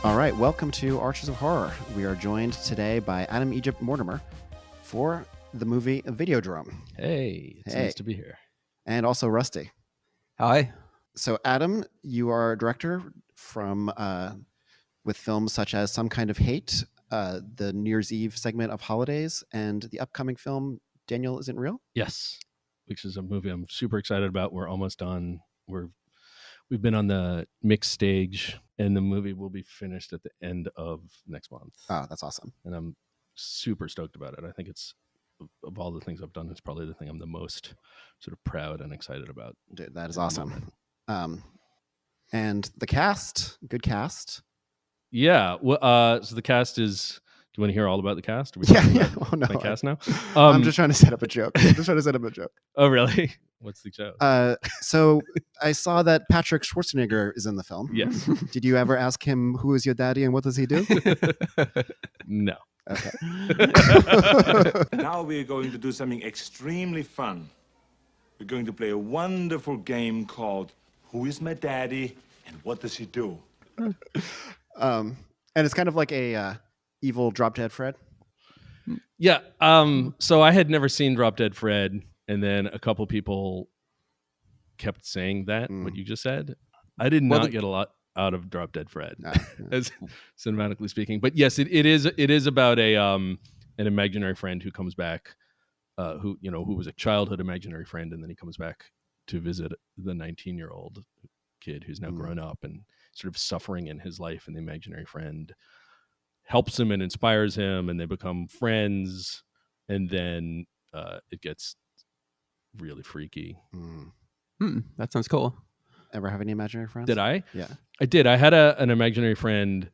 All right, welcome to Archers of Horror. We are joined today by Adam Egypt Mortimer for the movie Videodrome. Hey, it's nice to be here. And also Rusty. Hi. So Adam, you are a director from with films such as Some Kind of Hate, the New Year's Eve segment of Holidays, and the upcoming film Daniel Isn't Real? Yes, which is a movie I'm super excited about. We're almost done. We've been on the mixed stage, and the movie will be finished at the end of next month. Oh, that's awesome. And I'm super stoked about it. I think it's, of all the things I've done, it's probably the thing I'm the most sort of proud and excited about. Dude, that is awesome. And the cast, good cast. Yeah. Well, so the cast is... Do you want to hear all about the cast? Yeah. Oh, no. My cast now? I'm just trying to set up a joke. Oh, really? What's the joke? So I saw that Patrick Schwarzenegger is in the film. Yes. Did you ever ask him who is your daddy and what does he do? No. Okay. Now we're going to do something extremely fun. We're going to play a wonderful game called Who is My Daddy and What Does He Do? And it's kind of like a evil Drop Dead Fred. Yeah. So I had never seen Drop Dead Fred, and then a couple people kept saying that, what you just said. I did not get a lot out of Drop Dead Fred, as cinematically speaking. But yes, it is about an imaginary friend who comes back, who was a childhood imaginary friend, and then he comes back to visit the 19-year-old kid who's now grown up and sort of suffering in his life, and the imaginary friend helps him and inspires him, and they become friends, and then it gets really freaky. That sounds cool. Ever have any imaginary friends? Did I? Yeah, I did. I had an imaginary friend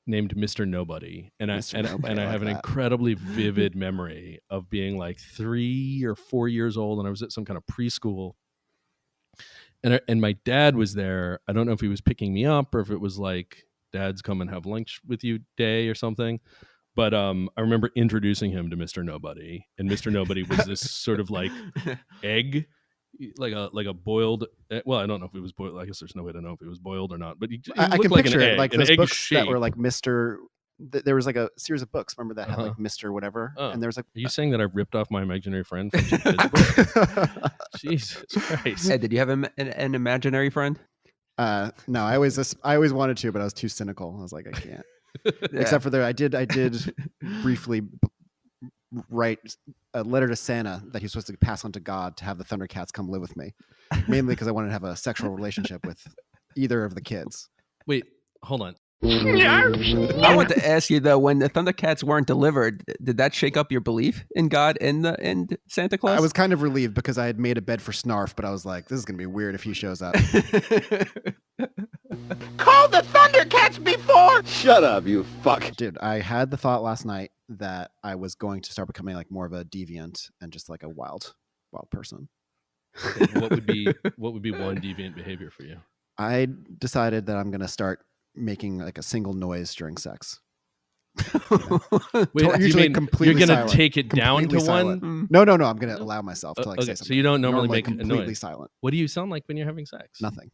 named Mr. Nobody, and I have an incredibly vivid memory of being like 3 or 4 years old, and I was at some kind of preschool, and my dad was there. I don't know if he was picking me up or if it was like, Dad's come and have lunch with you day or something. But I remember introducing him to Mr. Nobody, and Mr. Nobody was this sort of like egg, like a boiled. Well, I don't know if it was boiled. I guess there's no way to know if it was boiled or not. But I can like picture an it egg, like an those egg books shape. that were like Mr. There was like a series of books, remember, that had like Mr. whatever, and there was like. Are you saying that I ripped off my imaginary friend from some kids' book? Jesus Christ! Hey, did you have an imaginary friend? No, I always wanted to, but I was too cynical. I was like, I can't. Except for I did briefly write a letter to Santa that he was supposed to pass on to God to have the Thundercats come live with me, mainly because I wanted to have a sexual relationship with either of the kids. Wait, hold on. I want to ask you though, when the Thundercats weren't delivered, did that shake up your belief in God and Santa Claus? I was kind of relieved because I had made a bed for Snarf, but I was like, this is gonna be weird if he shows up. Call the Thundercats before! Shut up, you fuck. Dude, I had the thought last night that I was going to start becoming like more of a deviant and just like a wild person. Okay, what would be one deviant behavior for you? I decided that I'm gonna start making like a single noise during sex. Wait, usually completely you're gonna silent. take it down to silent. one? No. I'm gonna allow myself to like say something. So you don't normally make completely a noise. silent. What do you sound like when you're having sex? Nothing.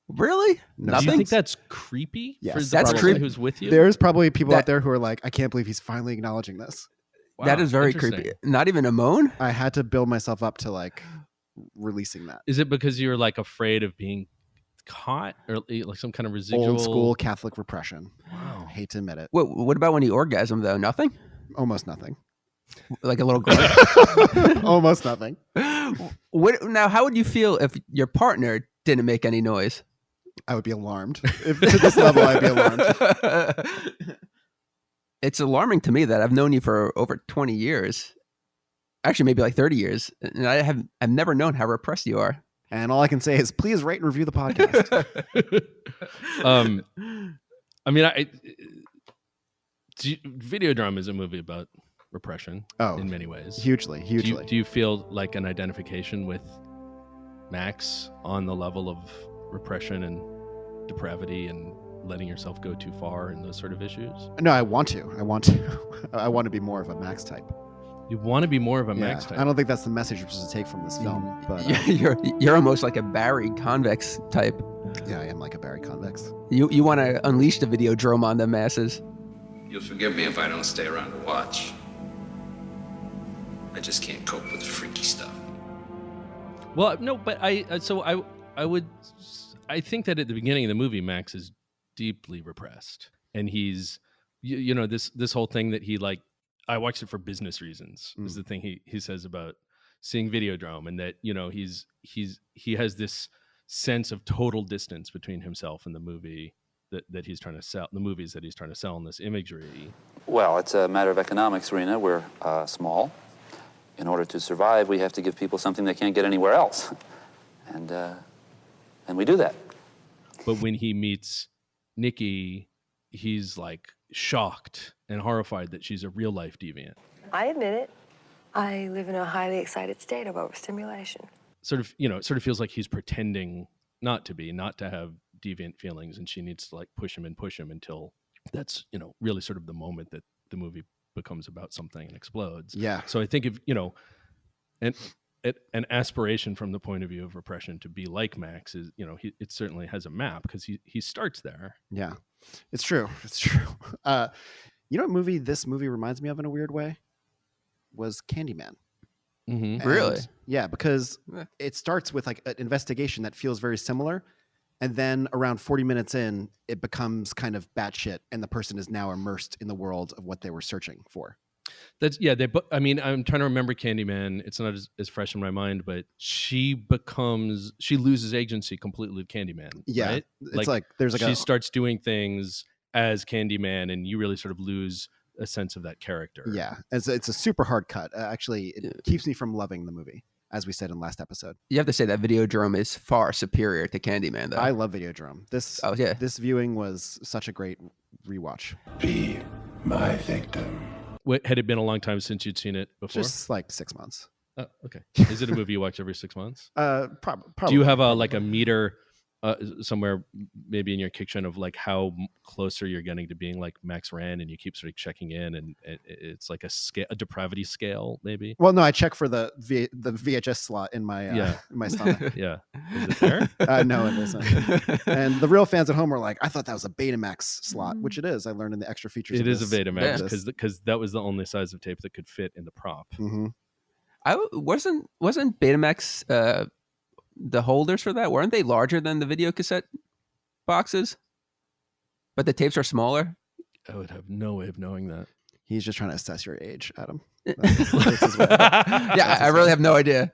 Really? No. Do you think that's creepy? Yes, for the that's person creepy. Who's with you? There's probably people out there who are like, I can't believe he's finally acknowledging this. Wow, that is very interesting. creepy. Not even a moan? I had to build myself up to like releasing that. Is it because you're like afraid of being caught, or like some kind of residual Old school Catholic repression. Wow. Hate to admit it. What about when you orgasm though? Nothing? Almost nothing. Like a little grunt? Almost nothing. Now, how would you feel if your partner didn't make any noise? I would be alarmed. If to this level, I'd be alarmed. It's alarming to me that I've known you for over 20 years. Actually, maybe like 30 years. And I've never known how repressed you are. And all I can say is please rate and review the podcast. I mean, Videodrome is a movie about repression in many ways. Hugely. Do you feel like an identification with Max on the level of repression and depravity and letting yourself go too far in those sort of issues? No, I want to. I want to be more of a Max type. You want to be more of a Max type? I don't think that's the message you're supposed to take from this film. But You're almost like a Barry convex type. Yeah, I am like a Barry Convex. You want to unleash the Videodrome on the masses. You'll forgive me if I don't stay around to watch. I just can't cope with freaky stuff. Well, no, but I think that at the beginning of the movie, Max is deeply repressed, and he's, you know, this whole thing that he like. I watched it for business reasons. Is the thing he says about seeing Videodrome, and that, you know, he has this sense of total distance between himself and the movie that he's trying to sell, the movies that he's trying to sell in this imagery. Well, it's a matter of economics, Rena. We're small. In order to survive, we have to give people something they can't get anywhere else, and we do that. But when he meets Nikki, he's like shocked and horrified that she's a real life deviant. I admit it. I live in a highly excited state of overstimulation. Sort of, you know, it sort of feels like he's pretending not to have deviant feelings, and she needs to like push him until that's, you know, really sort of the moment that the movie becomes about something and explodes. Yeah. So I think, if, you know, an aspiration from the point of view of Repression to be like Max is, you know, it certainly has a map, because he starts there. Yeah, it's true. It's true. You know what movie this movie reminds me of in a weird way? Was Candyman. Mm-hmm. Really? Yeah, because it starts with like an investigation that feels very similar, and then around 40 minutes in, it becomes kind of batshit, and the person is now immersed in the world of what they were searching for. That's I mean, I'm trying to remember Candyman. It's not as fresh in my mind, but she loses agency completely with Candyman. Yeah, right? it's like there's like she starts doing things as Candyman, and you really sort of lose a sense of that character. Yeah, it's a super hard cut. Actually, it keeps me from loving the movie, as we said in last episode. You have to say that Videodrome is far superior to Candyman, though. I love Videodrome. This viewing was such a great rewatch. Be my victim. Had it been a long time since you'd seen it before? Just like 6 months. Oh, okay. Is it a movie you watch every 6 months? Probably. Do you have a meter somewhere maybe in your kitchen of like how closer you're getting to being like Max Rand, and you keep sort of checking in, and it's like a depravity scale maybe? Well, no, I check for the VHS slot in my in my stomach. Yeah. Is it there? No, it isn't. And the real fans at home were like, I thought that was a Betamax slot, which it is. I learned in the extra features. It is a Betamax, Yeah. because that was the only size of tape that could fit in the prop. Mm-hmm. Wasn't Betamax the holders for that, weren't they larger than the video cassette boxes? But the tapes are smaller? I would have no way of knowing that. He's just trying to assess your age, Adam. I really have no idea.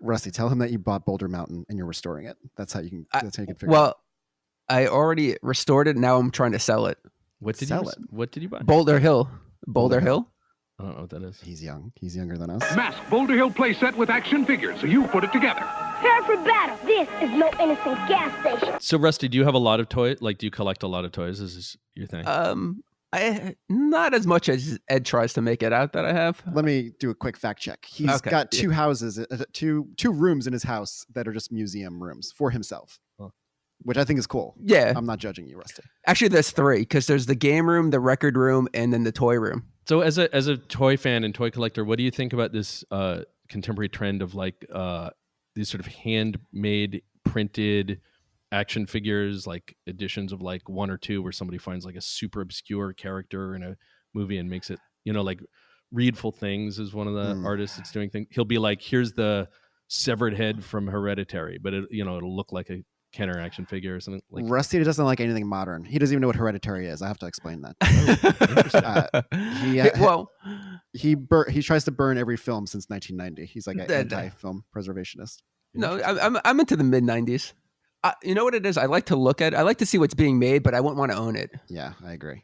Rusty, tell him that you bought Boulder Mountain and you're restoring it. That's how you can figure it out. Well, I already restored it. Now I'm trying to sell it. What did you buy? Boulder Hill. Boulder Hill? I don't know what that is. He's young. He's younger than us. Mask Boulder Hill playset with action figures, so you put it together. Prepare for battle. This is no innocent gas station. So, Rusty, do you have a lot of toys? Like, do you collect a lot of toys? Is this your thing? I not as much as Ed tries to make it out that I have. Let me do a quick fact check. He's got two houses, two rooms in his house that are just museum rooms for himself, which I think is cool. Yeah. I'm not judging you, Rusty. Actually, there's three, because there's the game room, the record room, and then the toy room. So as a toy fan and toy collector, what do you think about this contemporary trend of like these sort of handmade printed action figures, like editions of like one or two, where somebody finds like a super obscure character in a movie and makes it, you know, like Readful Things is one of the artists that's doing things. He'll be like, here's the severed head from Hereditary, but it'll look like a Kenner action figure or something. Like Rusty doesn't like anything modern. He doesn't even know what Hereditary is. I have to explain that. He tries to burn every film since 1990. He's like an anti-film preservationist. No, I'm into the mid 90s. You know what it is? I like to look at. I like to see what's being made, but I wouldn't want to own it. Yeah, I agree.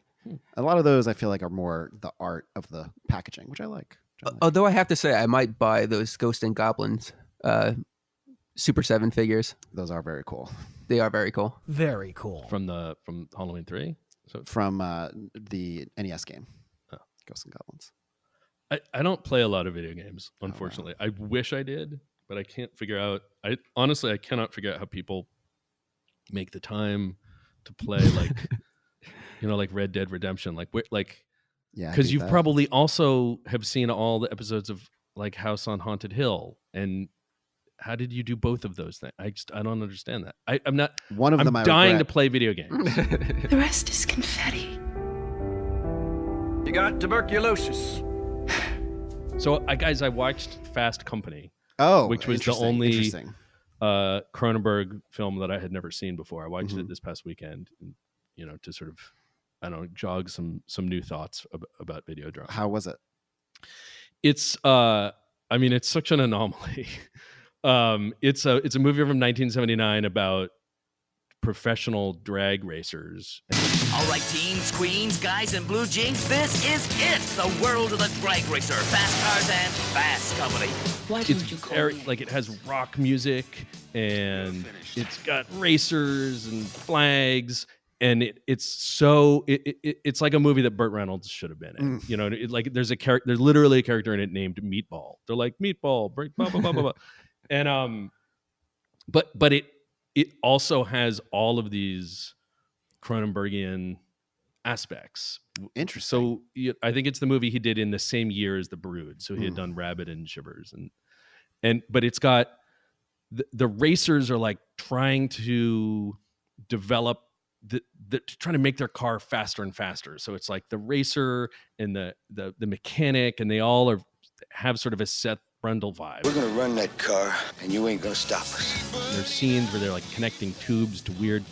A lot of those I feel like are more the art of the packaging, which I like. Although I have to say, I might buy those Ghost and Goblins Super 7 figures. Those are very cool. They are very cool. Very cool. From Halloween 3? So from the NES game, Ghosts and Goblins. I don't play a lot of video games, unfortunately. I wish I did, but I can't figure out. I cannot figure out how people make the time to play like like Red Dead Redemption, because you've probably also have seen all the episodes of like House on Haunted Hill, and how did you do both of those things? I don't understand that. I'm not. One of them I'm I dying regret. to play video games. The rest is confetti. You got tuberculosis. So, guys, I watched Fast Company. Oh, which was the only Cronenberg film that I had never seen before. I watched it this past weekend, and, to sort of, I don't know, jog some new thoughts about Videodrome. How was it? It's, it's such an anomaly. It's a movie from 1979 about professional drag racers. All right, teens, queens, guys, and blue jeans, this is it. The world of the drag racer, fast cars and fast company. Why don't you call me? Like, it has rock music, and it's got racers and flags, and it's like a movie that Burt Reynolds should have been in. There's literally a character in it named Meatball. They're like, Meatball, break, blah blah blah blah blah. And but it also has all of these Cronenbergian aspects. Interesting. So I think it's the movie he did in the same year as The Brood. So he had done Rabbit and Shivers, but it's got the racers are like trying to develop trying to make their car faster and faster. So it's like the racer and the mechanic, and they all have sort of a Seth Brundle vibe. We're gonna run that car, and you ain't gonna stop us. There's scenes where they're like connecting tubes to weird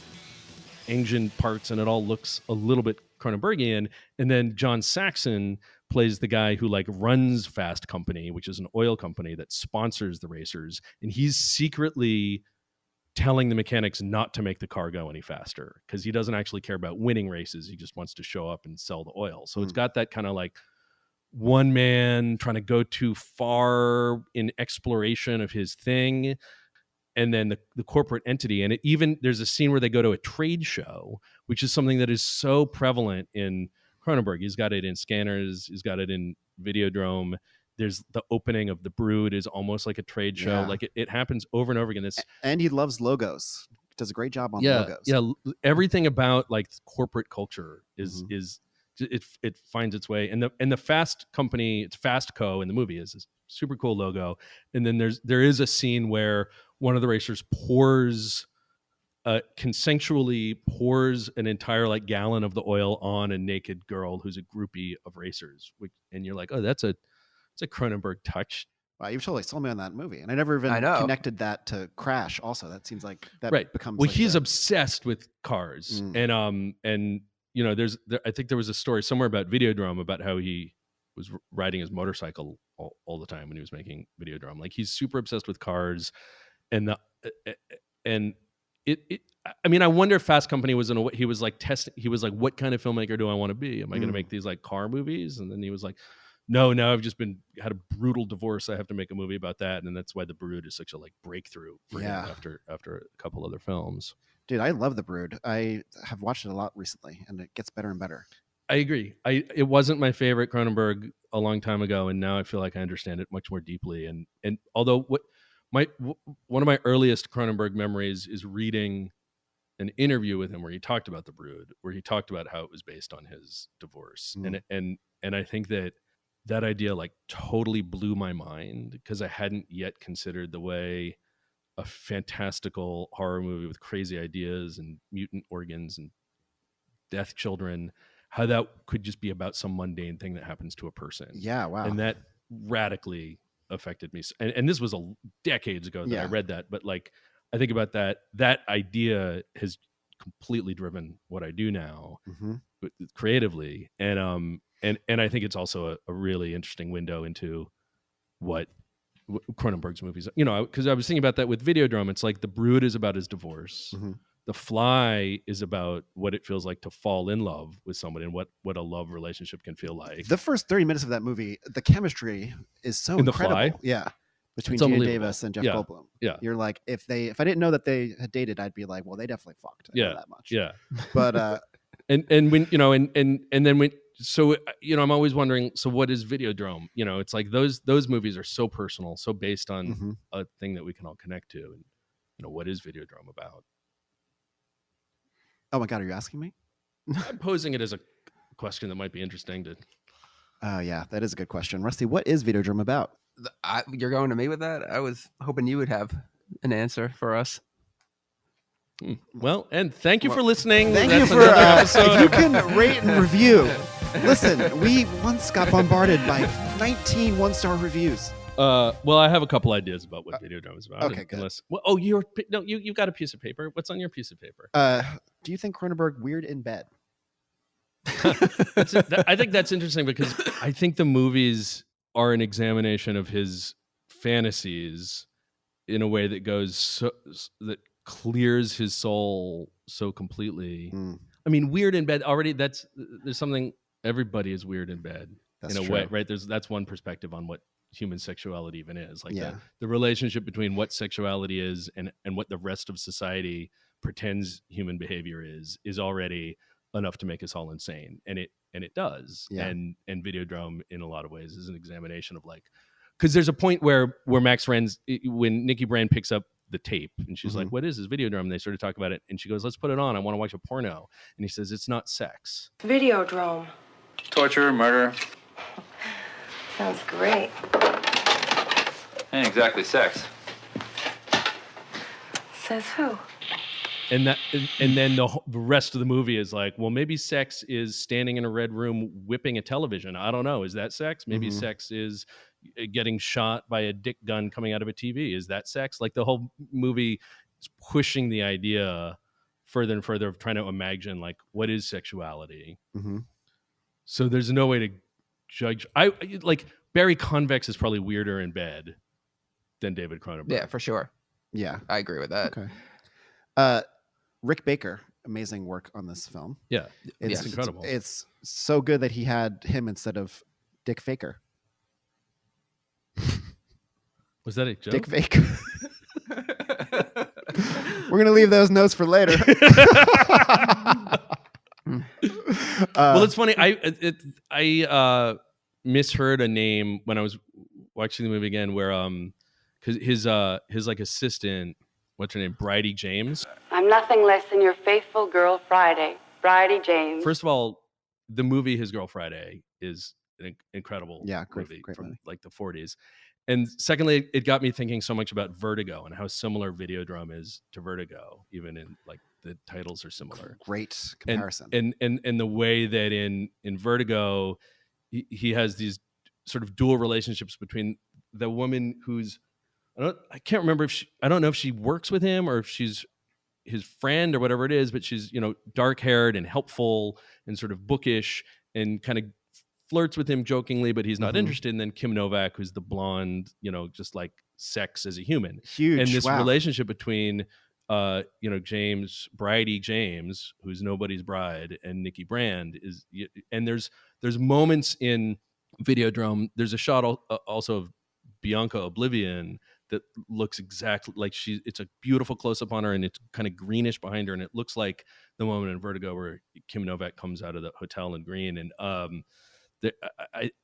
engine parts, and it all looks a little bit Cronenbergian. And then John Saxon plays the guy who like runs Fast Company, which is an oil company that sponsors the racers, and he's secretly telling the mechanics not to make the car go any faster because he doesn't actually care about winning races. He just wants to show up and sell the oil. So it's got that kind of like one man trying to go too far in exploration of his thing, and then the corporate entity. And there's a scene where they go to a trade show, which is something that is so prevalent in Cronenberg. He's got it in Scanners, he's got it in Videodrome. There's the opening of The Brood is almost like a trade show. Yeah. Like it happens over and over again. And he loves logos. He does a great job on logos. Yeah, everything about like corporate culture is it finds its way. And the Fast Company, it's Fast Co. in the movie, is a super cool logo. And then there is a scene where one of the racers consensually pours an entire like gallon of the oil on a naked girl who's a groupie of racers. And you're like, oh, it's a Cronenberg touch. Wow, you've totally sold me on that movie, and I never even connected that to Crash. Also, that seems like that becomes. Well, like he's obsessed with cars, and I think there was a story somewhere about Videodrome about how he was riding his motorcycle all the time when he was making Videodrome. Like, he's super obsessed with cars, and I wonder if Fast Company was he was like testing. He was like, what kind of filmmaker do I want to be? Am I going to make these like car movies? And then he was like, no, I've just had a brutal divorce. I have to make a movie about that. And that's why The Brood is such a like breakthrough for him after a couple other films. Dude, I love The Brood. I have watched it a lot recently, and it gets better and better. I agree. It wasn't my favorite Cronenberg a long time ago, and now I feel like I understand it much more deeply. And although one of my earliest Cronenberg memories is reading an interview with him where he talked about The Brood, where he talked about how it was based on his divorce. And I think that idea like totally blew my mind because I hadn't yet considered the way a fantastical horror movie with crazy ideas and mutant organs and death children, how that could just be about some mundane thing that happens to a person. Yeah, wow. And that radically affected me. And this was decades ago that I read that, but like I think about that idea has completely driven what I do now creatively. And I think it's also a really interesting window into what Cronenberg's movies, because I was thinking about that with Videodrome. It's like The Brood is about his divorce. The Fly is about what it feels like to fall in love with somebody and what a love relationship can feel like. The first 30 minutes of that movie, the chemistry is so incredible. The Fly? Yeah. Between Gina Davis and Jeff Goldblum. Yeah. You're like, if I didn't know that they had dated, I'd be like, well, they definitely fucked. I know that much. Yeah. But and when and then when so I'm always wondering, so what is Videodrome? It's like those movies are so personal, so based on a thing that we can all connect to. And what is Videodrome about? Oh my God, are you asking me? I'm posing it as a question that might be interesting to. Oh yeah, that is a good question. Rusty, what is Videodrome about? You're going to me with that? I was hoping you would have an answer for us. Well, and thank you for listening. Thank That's you for another episode if you of- can rate and review. Listen, we once got bombarded by 19 one-star reviews. Well, I have a couple ideas about what Videodrome is about. Okay, good. Unless, well, you've got a piece of paper. What's on your piece of paper? Do you think Cronenberg weird in bed? I think that's interesting because I think the movies are an examination of his fantasies in a way that that clears his soul so completely. I mean, weird in bed already. There's something. Everybody is weird in bed in a way, right? That's one perspective on what human sexuality even is. Like the relationship between what sexuality is and what the rest of society pretends human behavior is already enough to make us all insane, and it does. And Videodrome in a lot of ways is an examination of like, because there's a point where Max Wren's, when Nikki Brand picks up the tape and she's like, what is this Videodrome? And they sort of talk about it and she goes, let's put it on, I want to watch a porno. And he says, it's not sex. Videodrome. Torture, murder. Sounds great. Ain't exactly sex. Says who? And then the rest of the movie is like, well, maybe sex is standing in a red room whipping a television. I don't know. Is that sex? Maybe sex is getting shot by a dick gun coming out of a TV. Is that sex? Like the whole movie is pushing the idea further and further of trying to imagine like what is sexuality. So there's no way to judge. I like Barry Convex is probably weirder in bed than David Cronenberg. Yeah, for sure. Yeah, I agree with that. Okay. Rick Baker, amazing work on this film. Yeah, it's incredible. It's so good that he had him instead of Dick Faker. Was that a joke? Dick Faker. We're gonna leave those notes for later. Well, it's funny. I misheard a name when I was watching the movie again, where because his like assistant, what's her name, Bridie James. I'm nothing less than your faithful girl, Friday. Bridie James. First of all, the movie His Girl Friday is an incredible movie great from movie. like the 40s. And secondly, it got me thinking so much about Vertigo and how similar Videodrome is to Vertigo, even in like the titles are similar. Great comparison. And the way that in Vertigo, he has these sort of dual relationships between the woman who's, I can't remember I don't know if she works with him or if she's his friend or whatever it is, but she's, dark haired and helpful and sort of bookish and kind of flirts with him jokingly, but he's not interested. And then Kim Novak, who's the blonde, just like sex as a human. Huge. And this relationship between, Bridie James, who's nobody's bride, and Nikki Brand is, and there's moments in Videodrome. There's a shot also of Bianca Oblivion that looks exactly like it's a beautiful close up on her and it's kind of greenish behind her. And it looks like the moment in Vertigo where Kim Novak comes out of the hotel in green. And,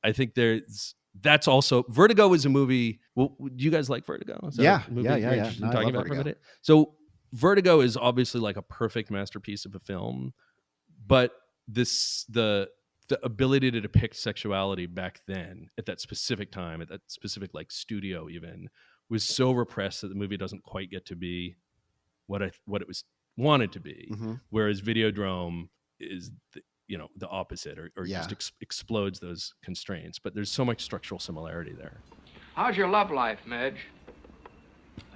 I think that's also Vertigo is a movie. Well, do you guys like Vertigo? Yeah. No, Talking about for a minute. So Vertigo is obviously like a perfect masterpiece of a film, but the ability to depict sexuality back then at that specific time, at that specific like studio even, was so repressed that the movie doesn't quite get to be what it was wanted to be. Whereas Videodrome is the opposite or just explodes those constraints. But there's so much structural similarity there. How's your love life, Midge?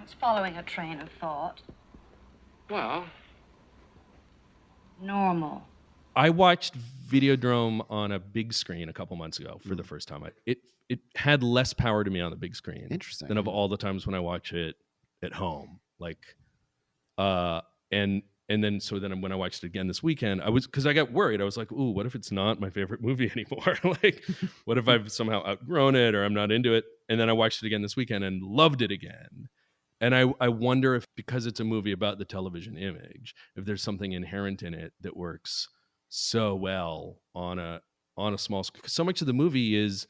It's following a train of thought. Well, normal. I watched Videodrome on a big screen a couple months ago for the first time. It had less power to me on the big screen than of all the times when I watch it at home. Like, and then when I watched it again this weekend, because I got worried. I was like, ooh, what if it's not my favorite movie anymore? Like, what if I've somehow outgrown it or I'm not into it? And then I watched it again this weekend and loved it again. And I wonder if, because it's a movie about the television image, if there's something inherent in it that works so well on a small screen. So much of the movie is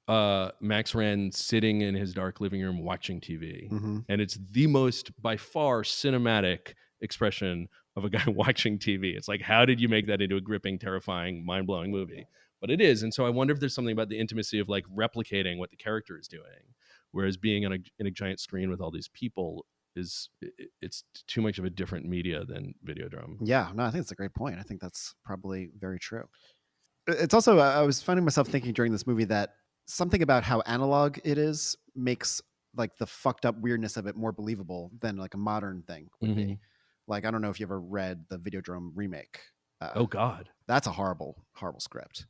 Max Wren sitting in his dark living room watching TV. And it's the most, by far, cinematic expression of a guy watching TV. It's like, how did you make that into a gripping, terrifying, mind-blowing movie? But it is. And so I wonder if there's something about the intimacy of like replicating what the character is doing. Whereas being on in a giant screen with all these people it's too much of a different media than Videodrome. Yeah, no, I think it's a great point. I think that's probably very true. It's also, I was finding myself thinking during this movie that something about how analog it is makes like the fucked up weirdness of it more believable than like a modern thing would be. Like, I don't know if you ever read the Videodrome remake. Oh God, that's a horrible script.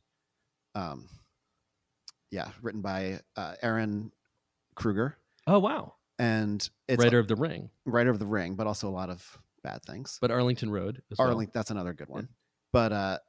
Yeah, written by Aaron Kruger. Oh wow. And it's writer of The Ring, but also a lot of bad things. But Arlington Road as well. That's another good one. Yeah. But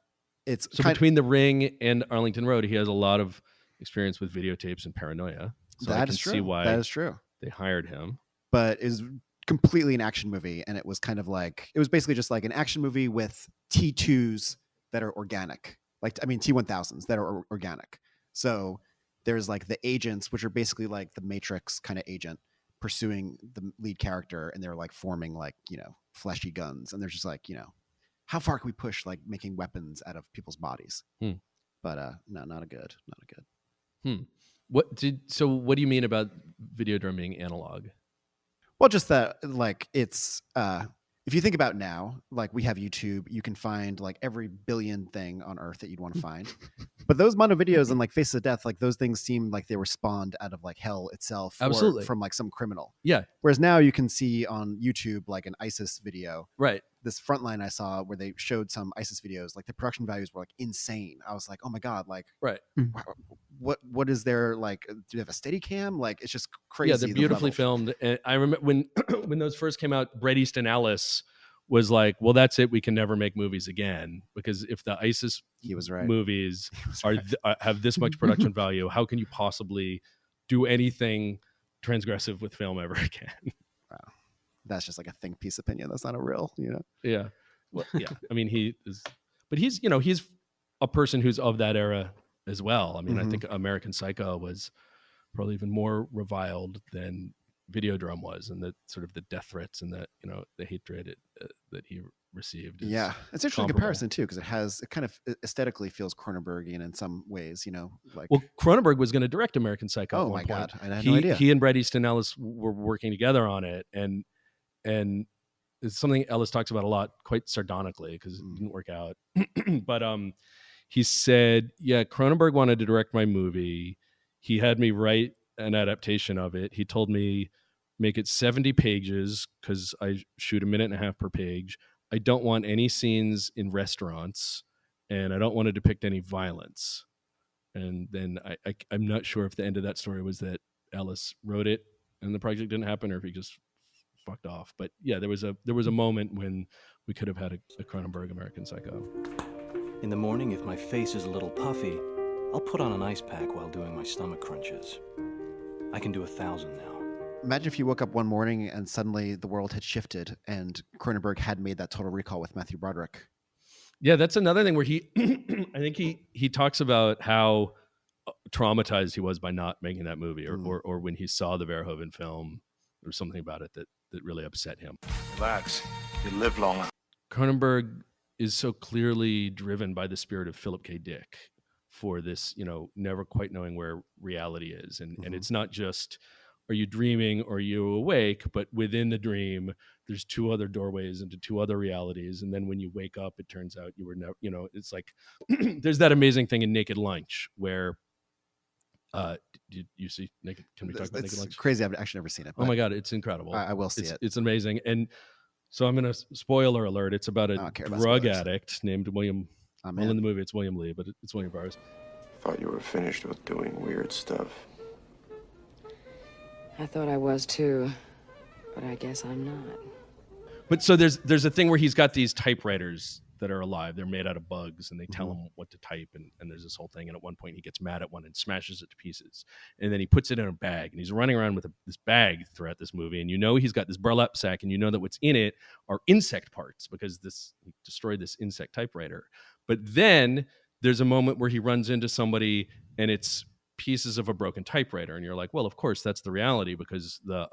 it's so between The Ring and Arlington Road, he has a lot of experience with videotapes and paranoia. So I can see why that is true. They hired him. But is completely an action movie, and it was kind of like, it was basically just like an action movie with T2s that are organic. Like, I mean, T1000s that are organic. So there's like the agents, which are basically like the Matrix kind of agent pursuing the lead character, and they're like forming like, you know, fleshy guns, and they're just like, you know, how far can we push like making weapons out of people's bodies? But no, not a good. What do you mean about Videodrome being analog? Well, just that, like, it's if you think about now, like, we have YouTube, you can find like every billion thing on earth that you'd want to find. But those mono videos and like Faces of Death, like those things seemed like they were spawned out of like hell itself. Absolutely. Or from like some criminal. Yeah. Whereas now you can see on YouTube like an ISIS video. Right. This Frontline I saw where they showed some ISIS videos, like the production values were like insane. I was like, oh my God, like, right. What is there, like, do you have a Steadicam? Like, it's just crazy. Yeah, they're beautifully filmed. And I remember when those first came out, Bret Easton Ellis was like, well, that's it. We can never make movies again, because if the ISIS movies have this much production value, how can you possibly do anything transgressive with film ever again? Wow. That's just like a think piece opinion. That's not a real, you know? Yeah. Well, yeah. I mean, he's a person who's of that era as well. I mean, I think American Psycho was probably even more reviled than Videodrome was, and the sort of the death threats and the, you know, the hatred that he received. Yeah, it's interesting comparison too, because it kind of aesthetically feels Cronenbergian in some ways, you know. Like, well, Cronenberg was going to direct American Psycho. Oh my God, I had no idea. He and Bret Easton Ellis were working together on it, and it's something Ellis talks about a lot, quite sardonically, because it didn't work out. But he said, yeah, Cronenberg wanted to direct my movie. He had me write an adaptation of it. He told me, make it 70 pages because I shoot 1.5 minutes per page. I don't want any scenes in restaurants, and I don't want to depict any violence. And then I'm not sure if the end of that story was that Ellis wrote it and the project didn't happen, or if he just fucked off. But yeah, there was a moment when we could have had a Cronenberg American Psycho. In the morning, if my face is a little puffy, I'll put on an ice pack while doing my stomach crunches. I can do 1,000 now. Imagine if you woke up one morning and suddenly the world had shifted and Cronenberg had made that Total Recall with Matthew Broderick. Yeah, that's another thing where he, I think he talks about how traumatized he was by not making that movie, or when he saw the Verhoeven film, there was something about it that really upset him. Relax, you live longer. Cronenberg is so clearly driven by the spirit of Philip K. Dick for this, you know, never quite knowing where reality is. And it's not just, are you dreaming or are you awake? But within the dream, there's 2 other doorways into 2 other realities. And then when you wake up, it turns out you were never, you know, it's like, there's that amazing thing in Naked Lunch where, you see Naked, can we talk about Naked Lunch? It's crazy. I've actually never seen it. Oh my God, it's incredible. I will see it. It's amazing. And so I'm going to spoiler alert. It's about a drug addict named William. Well, in the movie, it's William Lee, but it's William Burroughs. Thought you were finished with doing weird stuff. I thought I was too, but I guess I'm not. But so there's a thing where he's got these typewriters that are alive. They're made out of bugs, and they tell him what to type. And there's this whole thing. And at one point, he gets mad at one and smashes it to pieces. And then he puts it in a bag, and he's running around with this bag throughout this movie. And you know he's got this burlap sack, and you know that what's in it are insect parts, because he destroyed this insect typewriter. But then there's a moment where he runs into somebody, and it's pieces of a broken typewriter, and you're like, well, of course that's the reality, because the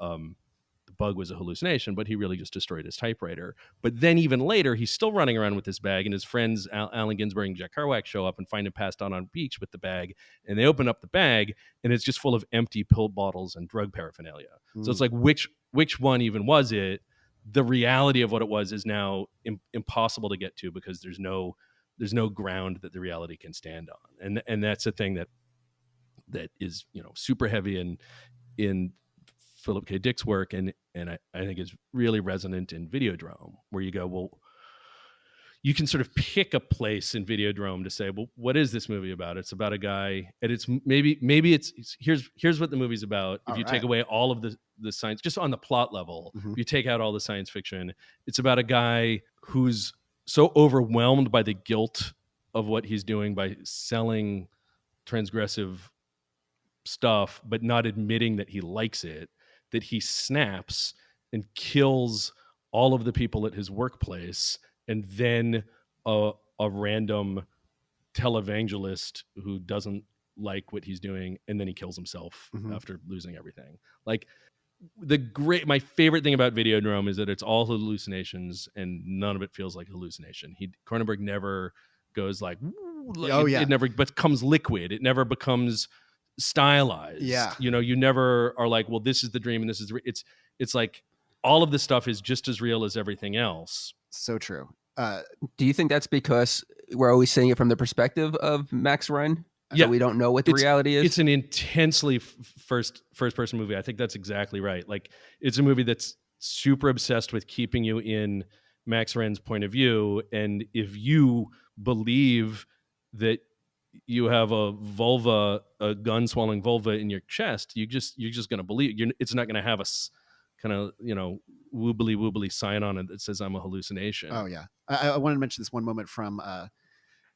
the bug was a hallucination, but he really just destroyed his typewriter. But then even later, he's still running around with this bag, and his friends Allen Ginsberg and Jack Kerouac show up and find him passed out on a beach with the bag, and they open up the bag, and it's just full of empty pill bottles and drug paraphernalia. So it's like, which one even was it? The reality of what it was is now impossible to get to, because there's no ground that the reality can stand on, and that's a thing that is, you know, super heavy in Philip K. Dick's work, and I think is really resonant in Videodrome, where you go, well, you can sort of pick a place in Videodrome to say, well, what is this movie about? It's about a guy, and it's maybe it's here's what the movie's about. If you take away all of the science, just on the plot level, if you take out all the science fiction, it's about a guy who's so overwhelmed by the guilt of what he's doing by selling transgressive stuff, but not admitting that he likes it, that he snaps and kills all of the people at his workplace, and then a random televangelist who doesn't like what he's doing, and then he kills himself after losing everything. Like, my favorite thing about Videodrome is that it's all hallucinations, and none of it feels like hallucination. Cronenberg never goes like, it never becomes liquid. It never becomes stylized. Yeah. You know, you never are like, well, this is the dream and this is it's like all of this stuff is just as real as everything else. So true. Do you think that's because we're always seeing it from the perspective of Max Ryan? Yeah, so we don't know what the reality is. It's an intensely first person movie. I think that's exactly right. Like, it's a movie that's super obsessed with keeping you in Max Ryan's point of view, and if you believe that you have a gun swallowing vulva in your chest, you're just going to believe. It's not going to have a kind of, you know, woobly sign on it that says I'm a hallucination. Oh yeah, I wanted to mention this one moment from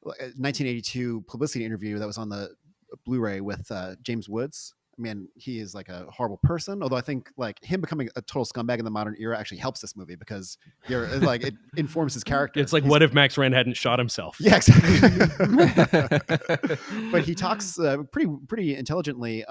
1982 publicity interview that was on the Blu-ray with James Woods. I mean, he is like a horrible person, although I think like him becoming a total scumbag in the modern era actually helps this movie, because you're like, it informs his character. It's like, what if Max Ryan hadn't shot himself? Yeah, exactly. But he talks pretty intelligently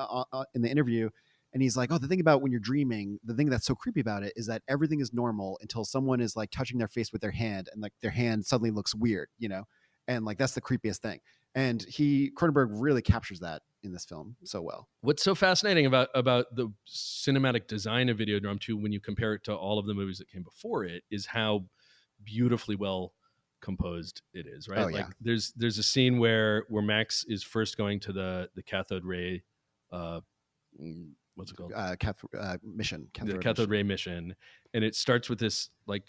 in the interview, and he's like, oh, the thing about when you're dreaming, the thing that's so creepy about it is that everything is normal until someone is like touching their face with their hand, and like their hand suddenly looks weird, you know, and like that's the creepiest thing. And Cronenberg really captures that in this film so well. What's so fascinating about the cinematic design of Videodrome too, when you compare it to all of the movies that came before it, is how beautifully well composed it is, right? Oh, like yeah. there's a scene where Max is first going to the cathode ray what's it called? Mission. The cathode ray mission, and it starts with this like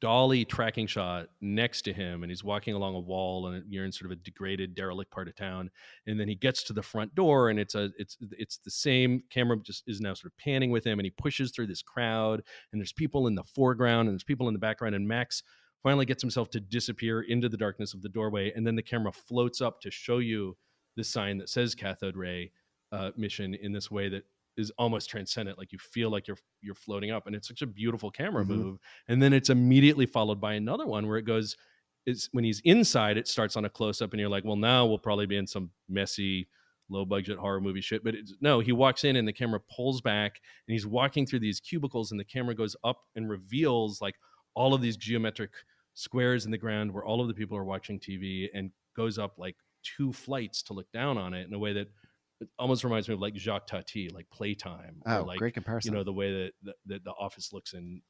dolly tracking shot next to him, and he's walking along a wall, and you're in sort of a degraded, derelict part of town, and then he gets to the front door, and it's the same camera, just is now sort of panning with him, and he pushes through this crowd, and there's people in the foreground and there's people in the background, and Max finally gets himself to disappear into the darkness of the doorway, and then the camera floats up to show you the sign that says cathode ray mission in this way that is almost transcendent. Like, you feel like you're floating up, and it's such a beautiful camera move. And then it's immediately followed by another one where it goes, when he's inside, it starts on a close up, and you're like, well, now we'll probably be in some messy, low budget horror movie shit. But no, he walks in and the camera pulls back, and he's walking through these cubicles, and the camera goes up and reveals like all of these geometric squares in the ground where all of the people are watching TV, and goes up like 2 flights to look down on it in a way that it almost reminds me of like Jacques Tati, like Playtime. Oh, or like, great comparison. You know, the way that the office looks in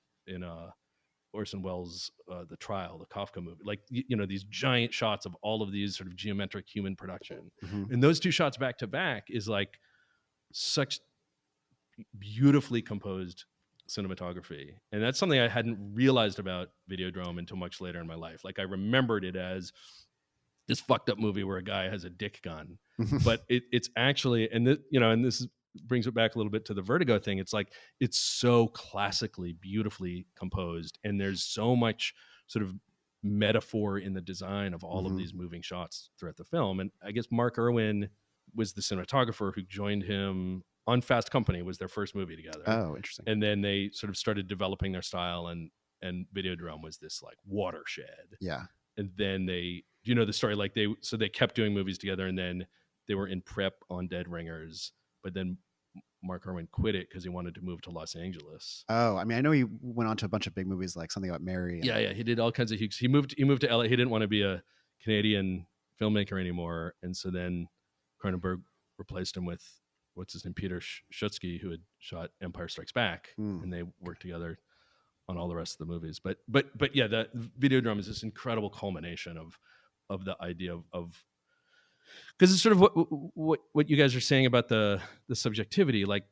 Orson Welles' The Trial, the Kafka movie. Like, you know, these giant shots of all of these sort of geometric human production. And those 2 shots back to back is like such beautifully composed cinematography. And that's something I hadn't realized about Videodrome until much later in my life. Like, I remembered it as this fucked up movie where a guy has a dick gun, but it's actually, and this brings it back a little bit to the Vertigo thing. It's like, it's so classically beautifully composed, and there's so much sort of metaphor in the design of all of these moving shots throughout the film. And I guess Mark Irwin was the cinematographer who joined him on Fast Company, was their first movie together. Oh, interesting. And then they sort of started developing their style, and Videodrome was this like watershed. Yeah. And then they, you know the story, like they kept doing movies together, and then they were in prep on Dead Ringers, but then Mark Irwin quit it because he wanted to move to Los Angeles. Oh, I mean, I know he went on to a bunch of big movies like Something About Mary. Yeah, he did all kinds of. He moved to LA. He didn't want to be a Canadian filmmaker anymore, and so then Cronenberg replaced him with what's his name, Peter Schutzke, who had shot Empire Strikes Back, and they worked together on all the rest of the movies. But yeah, the Videodrome is this incredible culmination of the idea of because it's sort of what you guys are saying about the subjectivity, like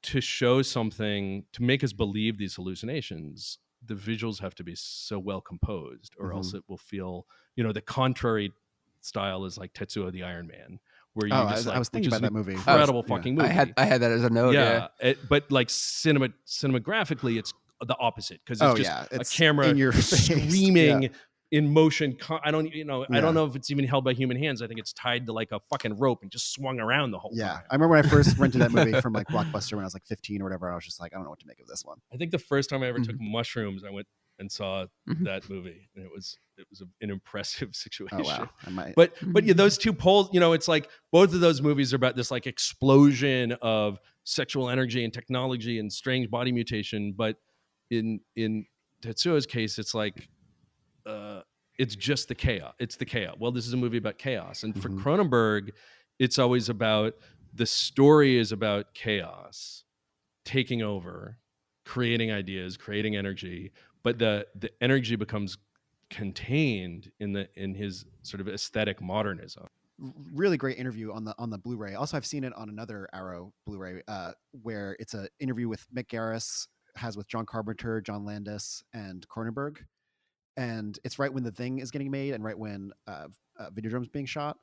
to show something, to make us believe these hallucinations, the visuals have to be so well composed, or else it will feel, the contrary style is like Tetsuo the Iron Man, where you I was thinking about that movie. Incredible fucking movie. I had that as a note. Yeah, but like cinemagraphically, it's the opposite, because it's just it's a camera in your face. screaming in motion. I don't know if it's even held by human hands. I think it's tied to like a fucking rope and just swung around the whole time. I remember when I first rented that movie from like Blockbuster when I was like 15 or whatever. I was just like, I don't know what to make of this one. I think the first time I ever took mushrooms, I went and saw that movie, and it was an impressive situation. Oh wow! I might. But yeah, those two poles, it's like both of those movies are about this like explosion of sexual energy and technology and strange body mutation. But in Tetsuo's case, it's like it's just the chaos. It's the chaos. Well, this is a movie about chaos, and for Cronenberg, it's always about, the story is about chaos taking over, creating ideas, creating energy, but the energy becomes contained in his sort of aesthetic modernism. Really great interview on the Blu-ray. Also, I've seen it on another Arrow Blu-ray where it's an interview with Mick Garris has with John Carpenter, John Landis, and Cronenberg, and it's right when The Thing is getting made and right when Videodrome's being shot,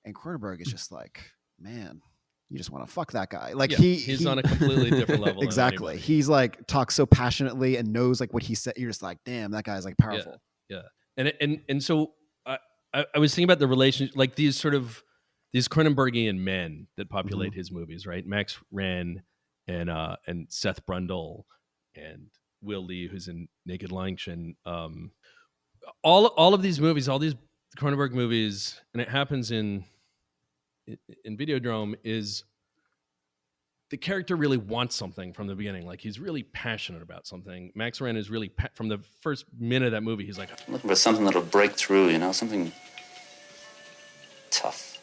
and Cronenberg is just like, man, you just want to fuck that guy. Like he's on a completely different level. Exactly. He's like talks so passionately and knows like what he said. You're just like, damn, that guy's like powerful. Yeah. And so I was thinking about the relation, like these Cronenbergian men that populate his movies, right? Max Wren and Seth Brundle and Will Lee, who's in Naked Lunch, and all of these movies, all these Cronenberg movies, and it happens in Videodrome, is the character really wants something from the beginning. Like he's really passionate about something. Max Wren is really from the first minute of that movie, he's like, I'm looking for something that'll break through, something tough.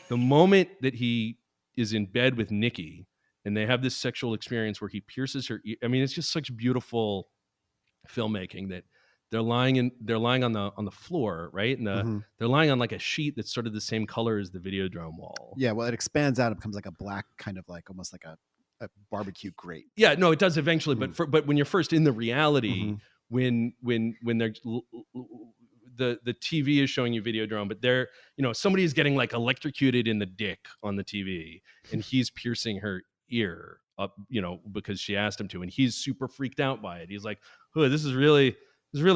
The moment that he is in bed with Nikki and they have this sexual experience where he pierces her ear, I mean, it's just such beautiful filmmaking that they're lying on the floor, right? And they're lying on like a sheet that's sort of the same color as the Videodrome wall. Yeah, well, it expands out. It becomes like a black kind of like almost like a barbecue grate. Yeah, no, it does eventually. But when you're first in the reality, when they're the TV is showing you Videodrome, but they're somebody is getting like electrocuted in the dick on the TV, and he's piercing her ear up, because she asked him to, and he's super freaked out by it. He's like, "Oh, this is really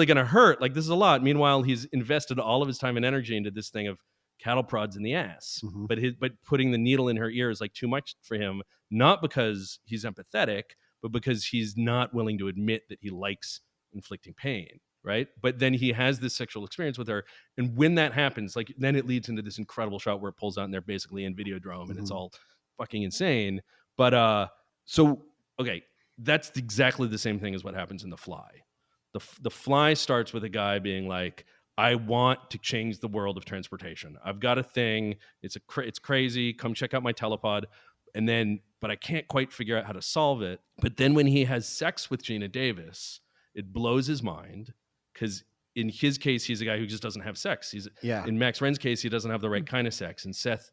going to hurt. Like, this is a lot." Meanwhile, he's invested all of his time and energy into this thing of cattle prods in the ass. But putting the needle in her ear is like too much for him, not because he's empathetic, but because he's not willing to admit that he likes inflicting pain, right? But then he has this sexual experience with her, and when that happens, like, then it leads into this incredible shot where it pulls out and they're basically in Videodrome, and it's all fucking insane. But so okay, that's exactly the same thing as what happens in The Fly. The Fly starts with a guy being like, I want to change the world of transportation. I've got a thing. It's crazy. Come check out my telepod. But I can't quite figure out how to solve it. But then when he has sex with Gina Davis, it blows his mind, because in his case, he's a guy who just doesn't have sex. In Max Wren's case, he doesn't have the right kind of sex. In Seth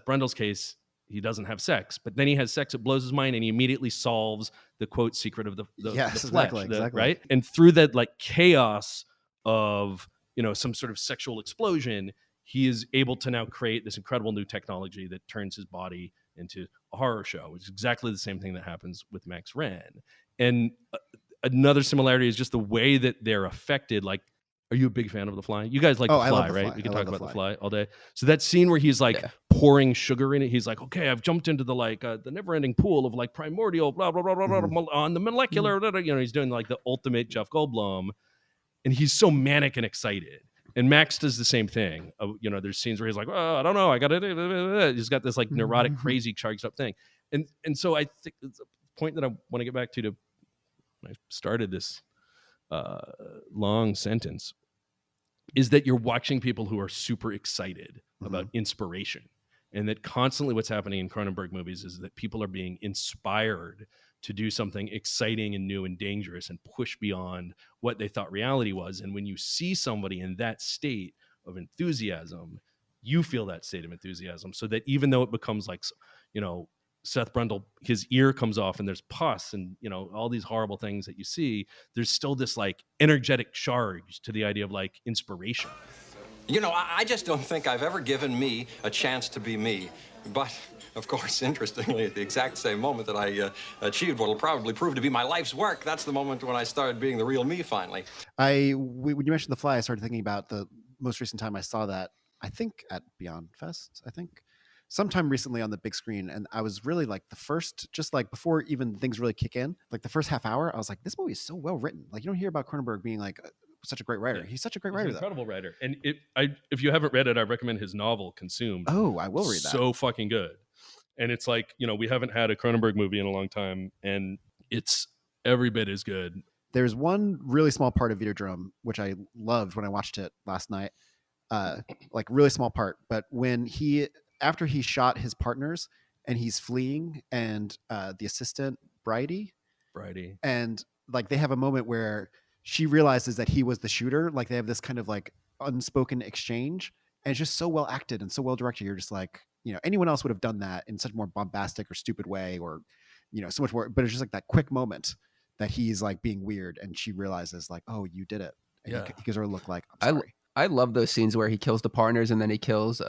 Brundle's case, he doesn't have sex, but then he has sex. It blows his mind, and he immediately solves the quote secret of the flesh, exactly. Right? And through that like chaos of some sort of sexual explosion, he is able to now create this incredible new technology that turns his body into a horror show, which is exactly the same thing that happens with Max Wren. And another similarity is just the way that they're affected. Like, are you a big fan of The Fly? You guys like The Fly, right? Fly. We can talk about The Fly all day. So that scene where he's like pouring sugar in it, he's like, okay, I've jumped into the the never-ending pool of like primordial blah blah blah blah blah on the molecular. He's doing like the ultimate Jeff Goldblum, and he's so manic and excited. And Max does the same thing. There's scenes where he's like, oh, I don't know, I got it. He's got this like neurotic, crazy, charged up thing. And so I think the point that I want to get back to when I started this long sentence is that you're watching people who are super excited about inspiration, and that constantly what's happening in Cronenberg movies is that people are being inspired to do something exciting and new and dangerous and push beyond what they thought reality was. And when you see somebody in that state of enthusiasm, you feel that state of enthusiasm, so that even though it becomes like, Seth Brundle, his ear comes off and there's pus and, all these horrible things that you see, there's still this like energetic charge to the idea of like inspiration. I just don't think I've ever given me a chance to be me. But, of course, interestingly, at the exact same moment that I achieved what will probably prove to be my life's work, that's the moment when I started being the real me, finally. When you mentioned The Fly, I started thinking about the most recent time I saw that, I think at Beyond Fest, sometime recently on the big screen. And I was really like the first, just like before even things really kick in, like the first half hour, I was like, this movie is so well written. Like, you don't hear about Cronenberg being like such a great writer. Yeah. He's such a great writer. He's an incredible writer. And if you haven't read it, I recommend his novel Consumed. Oh, I will read that. So fucking good. And it's like, we haven't had a Cronenberg movie in a long time, and it's every bit as good. There's one really small part of Videodrome, which I loved when I watched it last night. Like really small part. But when after he shot his partners and he's fleeing, and the assistant Bridie, and like they have a moment where she realizes that he was the shooter. Like they have this kind of like unspoken exchange, and it's just so well acted and so well directed. You're just like, anyone else would have done that in such a more bombastic or stupid way, or, so much more, but it's just like that quick moment that he's like being weird and she realizes like, oh, you did it. And he gives her a look like, I'm sorry. I love those scenes where he kills the partners and then he kills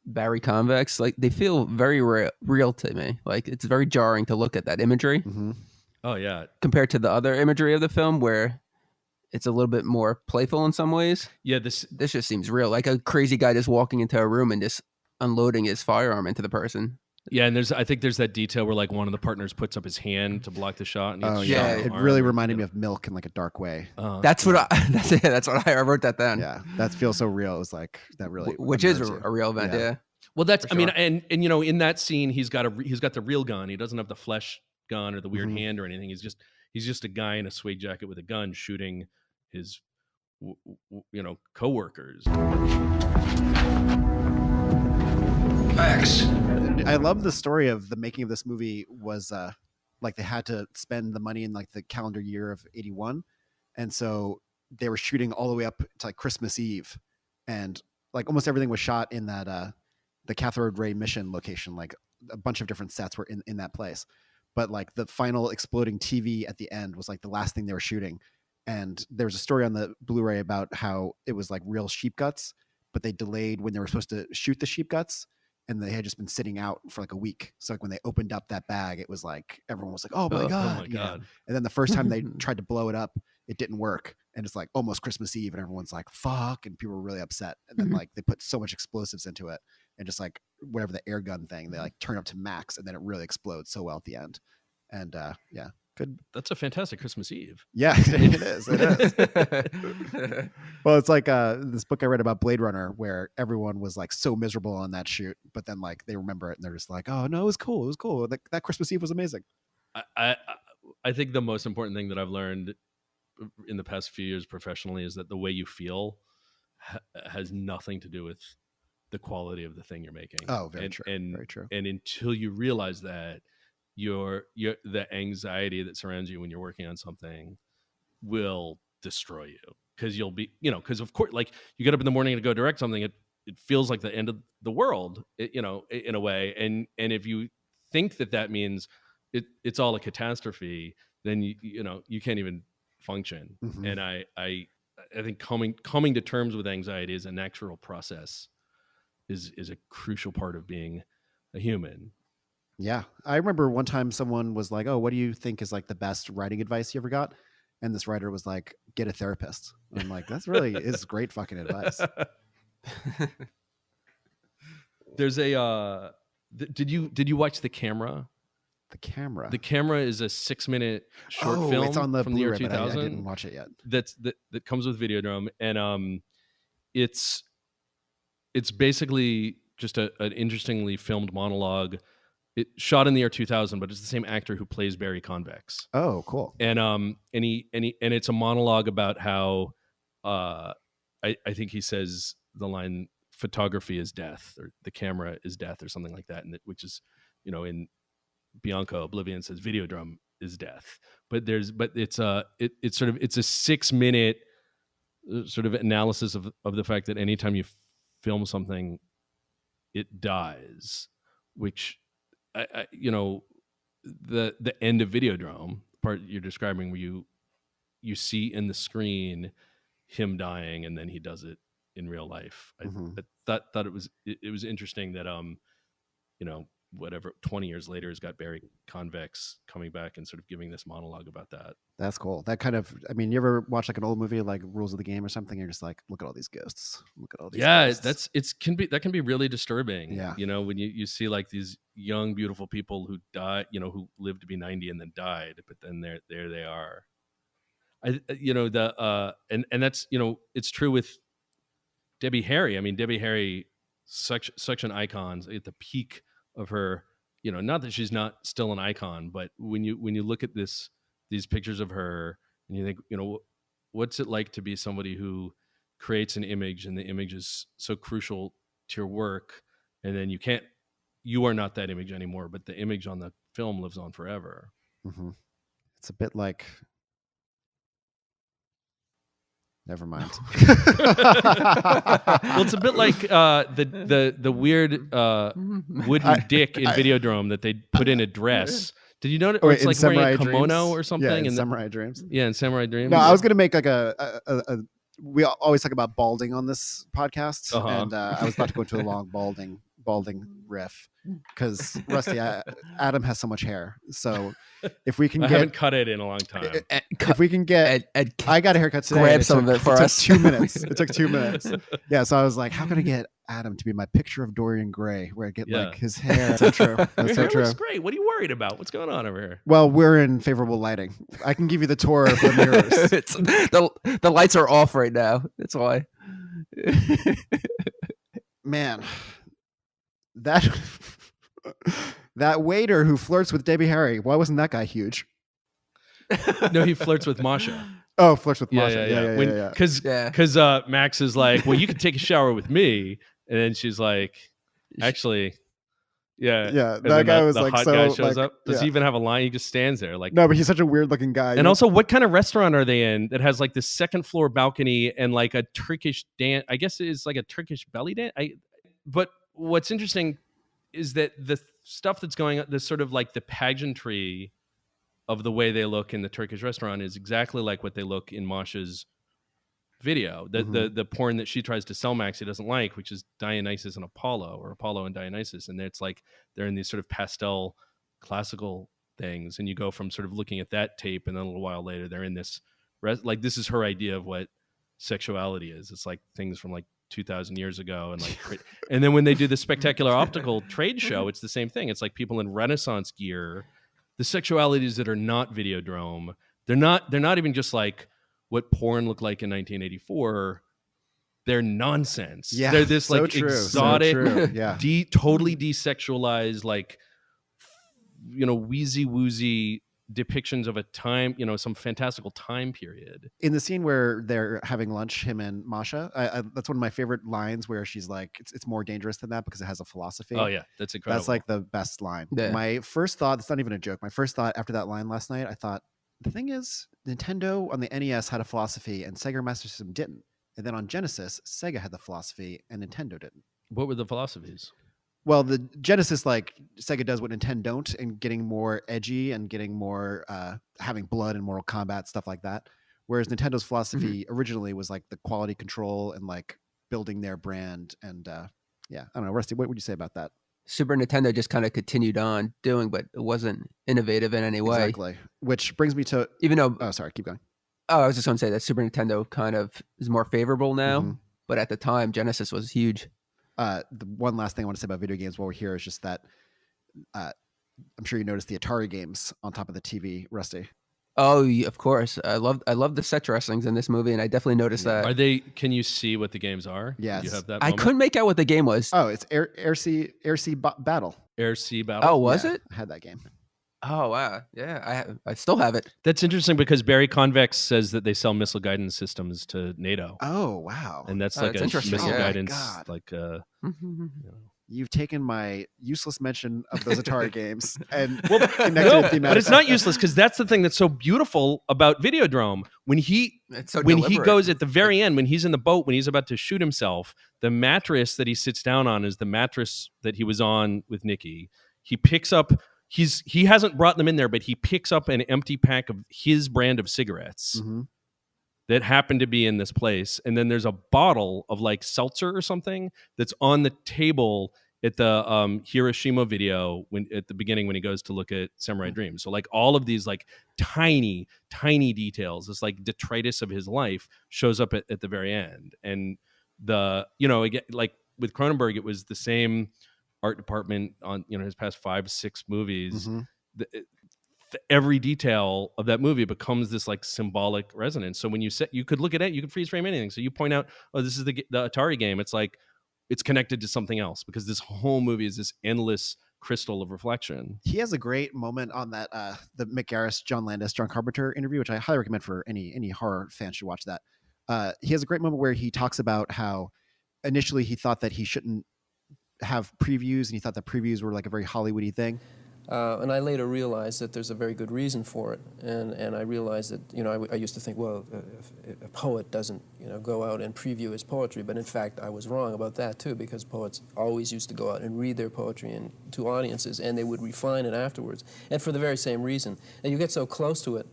Barry Convex. Like they feel very real to me. Like it's very jarring to look at that imagery. Mm-hmm. Oh yeah. Compared to the other imagery of the film where it's a little bit more playful in some ways. Yeah. This just seems real. Like a crazy guy just walking into a room and just unloading his firearm into the person. Yeah, and I think there's that detail where like one of the partners puts up his hand to block the shot. And it really reminded me of Milk in like a dark way. That's what I wrote that down. Yeah, that feels so real. It was like that really, which is a real event. Yeah. Well, that's I mean, and in that scene, he's got the real gun. He doesn't have the flesh gun or the weird hand or anything. He's just a guy in a suede jacket with a gun shooting his coworkers. Facts. I love the story of the making of this movie was like they had to spend the money in like the calendar year of 81. And so they were shooting all the way up to like Christmas Eve. And like almost everything was shot in that the Cathode Ray Mission location. Like a bunch of different sets were in that place. But like the final exploding TV at the end was like the last thing they were shooting. And there was a story on the Blu-ray about how it was like real sheep guts, but they delayed when they were supposed to shoot the sheep guts. And they had just been sitting out for like a week. So like when they opened up that bag, it was like, everyone was like, oh my God. Oh my God. And then the first time they tried to blow it up, it didn't work. And it's like almost Christmas Eve and everyone's like, fuck. And people were really upset. And then like they put so much explosives into it and just like whatever the air gun thing, they like turn up to max and then it really explodes so well at the end. And yeah. Good. That's a fantastic Christmas Eve. Yeah, it is. It is. Well, it's like this book I read about Blade Runner where everyone was like so miserable on that shoot, but then like they remember it and they're just like, oh no, it was cool. It was cool. That Christmas Eve was amazing. I think the most important thing that I've learned in the past few years professionally is that the way you feel has nothing to do with the quality of the thing you're making. Oh, very true. Very true. And until you realize that, the anxiety that surrounds you when you're working on something will destroy you, because you'll be, because of course, like you get up in the morning to go direct something, it feels like the end of the world, in a way. And if you think that means it's all a catastrophe, then you can't even function. Mm-hmm. And I think coming to terms with anxiety is a natural process, is a crucial part of being a human. Yeah. I remember one time someone was like, oh, what do you think is like the best writing advice you ever got? And this writer was like, get a therapist. And I'm like, that's really is great fucking advice. There's a, did you watch The Camera? The Camera? The Camera is a 6-minute short film it's on the from the year Blu-ray, 2000. I didn't watch it yet. That comes with Videodrome. And it's basically just an interestingly filmed monologue it shot in the year 2000, but it's the same actor who plays Barry Convex. Oh, cool. And it's a monologue about how I think he says the line, photography is death, or the camera is death, or something like that, and which is, in Bianco Oblivion says Videodrome is death. But it's a 6-minute sort of analysis of the fact that anytime you film something, it dies, which the end of Videodrome part you're describing, where you see in the screen him dying, and then he does it in real life. I thought it was interesting that whatever 20 years later has got Barry Convex coming back and sort of giving this monologue about that. That's cool. That kind of, I mean, you ever watch like an old movie like Rules of the Game or something? You're just like, look at all these ghosts. Look at all these ghosts. That can be really disturbing. Yeah. When you see like these young, beautiful people who die, who lived to be 90 and then died, but then there they are. And that's, it's true with Debbie Harry. I mean, Debbie Harry, such an icon at the peak of her, not that she's not still an icon, but when you look at these pictures of her and you think, what's it like to be somebody who creates an image, and the image is so crucial to your work, and then you are not that image anymore, but the image on the film lives on forever. Mm-hmm. It's a bit like, never mind. Well, it's a bit like the weird wooden dick in Videodrome that they put in a dress. Did you notice? It's like wearing a kimono Dreams. Or something. Yeah, in Samurai Dreams. Yeah, in Samurai Dreams. No, I was going to make like we always talk about balding on this podcast, and I was about to go into a long balding riff, because Rusty, Adam has so much hair. So if we can I haven't cut it in a long time. If we can get, I got a haircut today. Grab some of it for us. It took 2 minutes. It took 2 minutes. Yeah. So I was like, how can I get Adam to be my picture of Dorian Gray, where I get like his hair? That's so true. That's so true. Looks great. What are you worried about? What's going on over here? Well, we're in favorable lighting. I can give you the tour of the mirrors. The lights are off right now. That's why. Man, that waiter who flirts with Debbie Harry, why wasn't that guy huge? No, he flirts with Masha. Oh, flirts with Masha. Yeah. Because Max is like, well, you can take a shower with me, and then she's like, actually, yeah. That guy was the like, hot so guy shows like, up. Does he even have a line? He just stands there, like. No, but he's such a weird looking guy. And also, what kind of restaurant are they in that has like this second floor balcony and like a Turkish dance? I guess it's like a Turkish belly dance. But what's interesting is that the stuff that's going on, this sort of like the pageantry of the way they look in the Turkish restaurant, is exactly like what they look in Masha's video. The porn that she tries to sell Max he doesn't like, which is Dionysus and Apollo, or Apollo and Dionysus. And it's like they're in these sort of pastel classical things. And you go from sort of looking at that tape, and then a little while later they're in this, like this is her idea of what sexuality is. It's like things from like 2,000 years ago, and like, and then when they do the spectacular optical trade show, it's the same thing. It's like people in Renaissance gear, the sexualities that are not Videodrome. They're not even just like what porn looked like in 1984. They're nonsense. Yeah, they're this so like true, exotic, so yeah. Totally desexualized, like wheezy woozy depictions of a time, some fantastical time period. In the scene where they're having lunch, him and Masha, that's one of my favorite lines, where she's like, it's more dangerous than that because it has a philosophy. Oh yeah, that's incredible. That's like the best line. Yeah. My first thought, it's not even a joke, my first thought after that line last night, I thought, the thing is, Nintendo on the NES had a philosophy and Sega Master System didn't. And then on Genesis, Sega had the philosophy and Nintendo didn't. What were the philosophies? Well, the Genesis, like Sega does what Nintendo don't, and getting more edgy and getting more having blood and Mortal Kombat, stuff like that. Whereas Nintendo's philosophy originally was like the quality control and like building their brand. And I don't know, Rusty, what would you say about that? Super Nintendo just kind of continued on doing, but it wasn't innovative in any way. Exactly. Which brings me to, even though, oh, sorry, keep going. Oh, I was just going to say that Super Nintendo kind of is more favorable now, but at the time, Genesis was huge. The one last thing I want to say about video games while we're here is just that I'm sure you noticed the Atari games on top of the TV, Rusty. Oh, of course. I love the set dressings in this movie, and I definitely noticed that. Are they? Can you see what the games are? Yes. You have that I couldn't make out what the game was. Oh, it's Air Sea Battle. Air Sea Battle. Oh, was it? I had that game. Oh wow, yeah, I still have it. That's interesting because Barry Convex says that they sell missile guidance systems to NATO. Oh wow, and that's Oh, like that's a interesting, missile yeah. guidance, God. like You've taken my useless mention of those Atari games and well, connected no, it thematically. but it's not useless because that's the thing that's so beautiful about Videodrome. When he It's so when he deliberate. goes at the very end, when he's in the boat, when he's about to shoot himself, the mattress that he sits down on is the mattress that he was on with Nikki. He picks up. He hasn't brought them in there, but he picks up an empty pack of his brand of cigarettes that happen to be in this place. And then there's a bottle of like seltzer or something that's on the table at the Hiroshima video at the beginning when he goes to look at Samurai Dream. So like all of these like tiny details, this like detritus of his life shows up at the very end. And again, like with Cronenberg, it was the same art department on his past 5-6 movies. Every detail of that movie becomes this like symbolic resonance. So when you could look at it, you could freeze frame anything. So you point out, oh, this is the Atari game. It's like it's connected to something else because this whole movie is this endless crystal of reflection. He has a great moment on that the Mick Garris, John Landis, John Carpenter interview, which I highly recommend for any horror fan should watch that. He has a great moment where he talks about how initially he thought that he shouldn't have previews, and he thought that previews were like a very Hollywoody thing. And I later realized that there's a very good reason for it, and I realized that I used to think, well, if a poet doesn't go out and preview his poetry, but in fact I was wrong about that too, because poets always used to go out and read their poetry to audiences, and they would refine it afterwards, and for the very same reason. And you get so close to it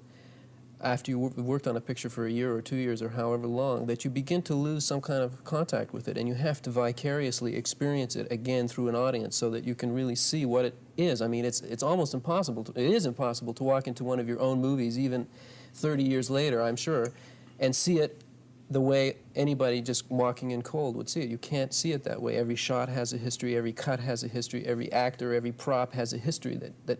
after you worked on a picture for a year or 2 years or however long, that you begin to lose some kind of contact with it, and you have to vicariously experience it again through an audience so that you can really see what it is. I mean, it's almost impossible. It is impossible to walk into one of your own movies, even 30 years later, I'm sure, and see it the way anybody just walking in cold would see it. You can't see it that way. Every shot has a history, every cut has a history, every actor, every prop has a history that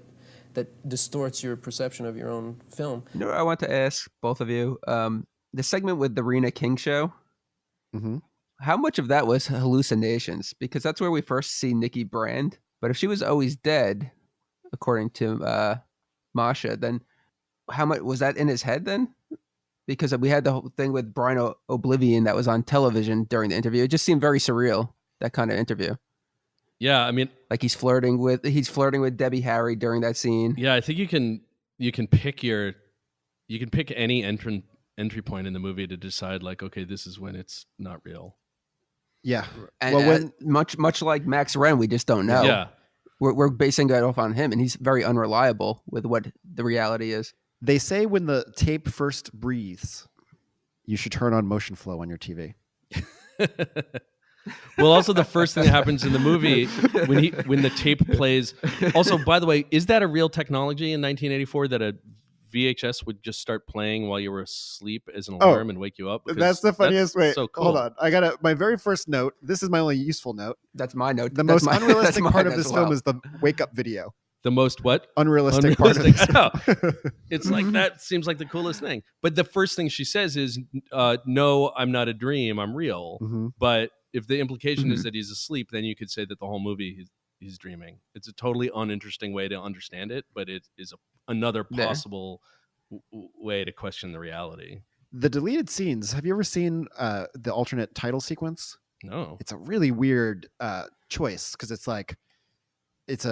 distorts your perception of your own film. I want to ask both of you, the segment with the Rena King show, how much of that was hallucinations? Because that's where we first see Nikki Brand. But if she was always dead, according to Masha, then how much was that in his head then? Because we had the whole thing with Brian Oblivion that was on television during the interview. It just seemed very surreal, that kind of interview. Yeah, I mean, like he's flirting with Debbie Harry during that scene. Yeah, I think you can pick any entry point in the movie to decide like, okay, this is when it's not real. Yeah, and much like Max Wren, we just don't know. Yeah, we're basing that off on him, and he's very unreliable with what the reality is. They say when the tape first breathes, you should turn on motion flow on your TV. Well, also the first thing that happens in the movie when the tape plays. Also, by the way, is that a real technology in 1984 that a VHS would just start playing while you were asleep as an alarm and wake you up? Because that's the funniest way. So cool. Hold on, I got my very first note. This is my only useful note. That's my note. The most unrealistic part of this film is the wake up video. The most what? Unrealistic part of it. It's like that seems like the coolest thing. But the first thing she says is, "No, I'm not a dream. I'm real." But if the implication is that he's asleep, then you could say that the whole movie he's dreaming. It's a totally uninteresting way to understand it, but it is another possible way to question the reality. The deleted scenes. Have you ever seen the alternate title sequence? No. It's a really weird choice because it's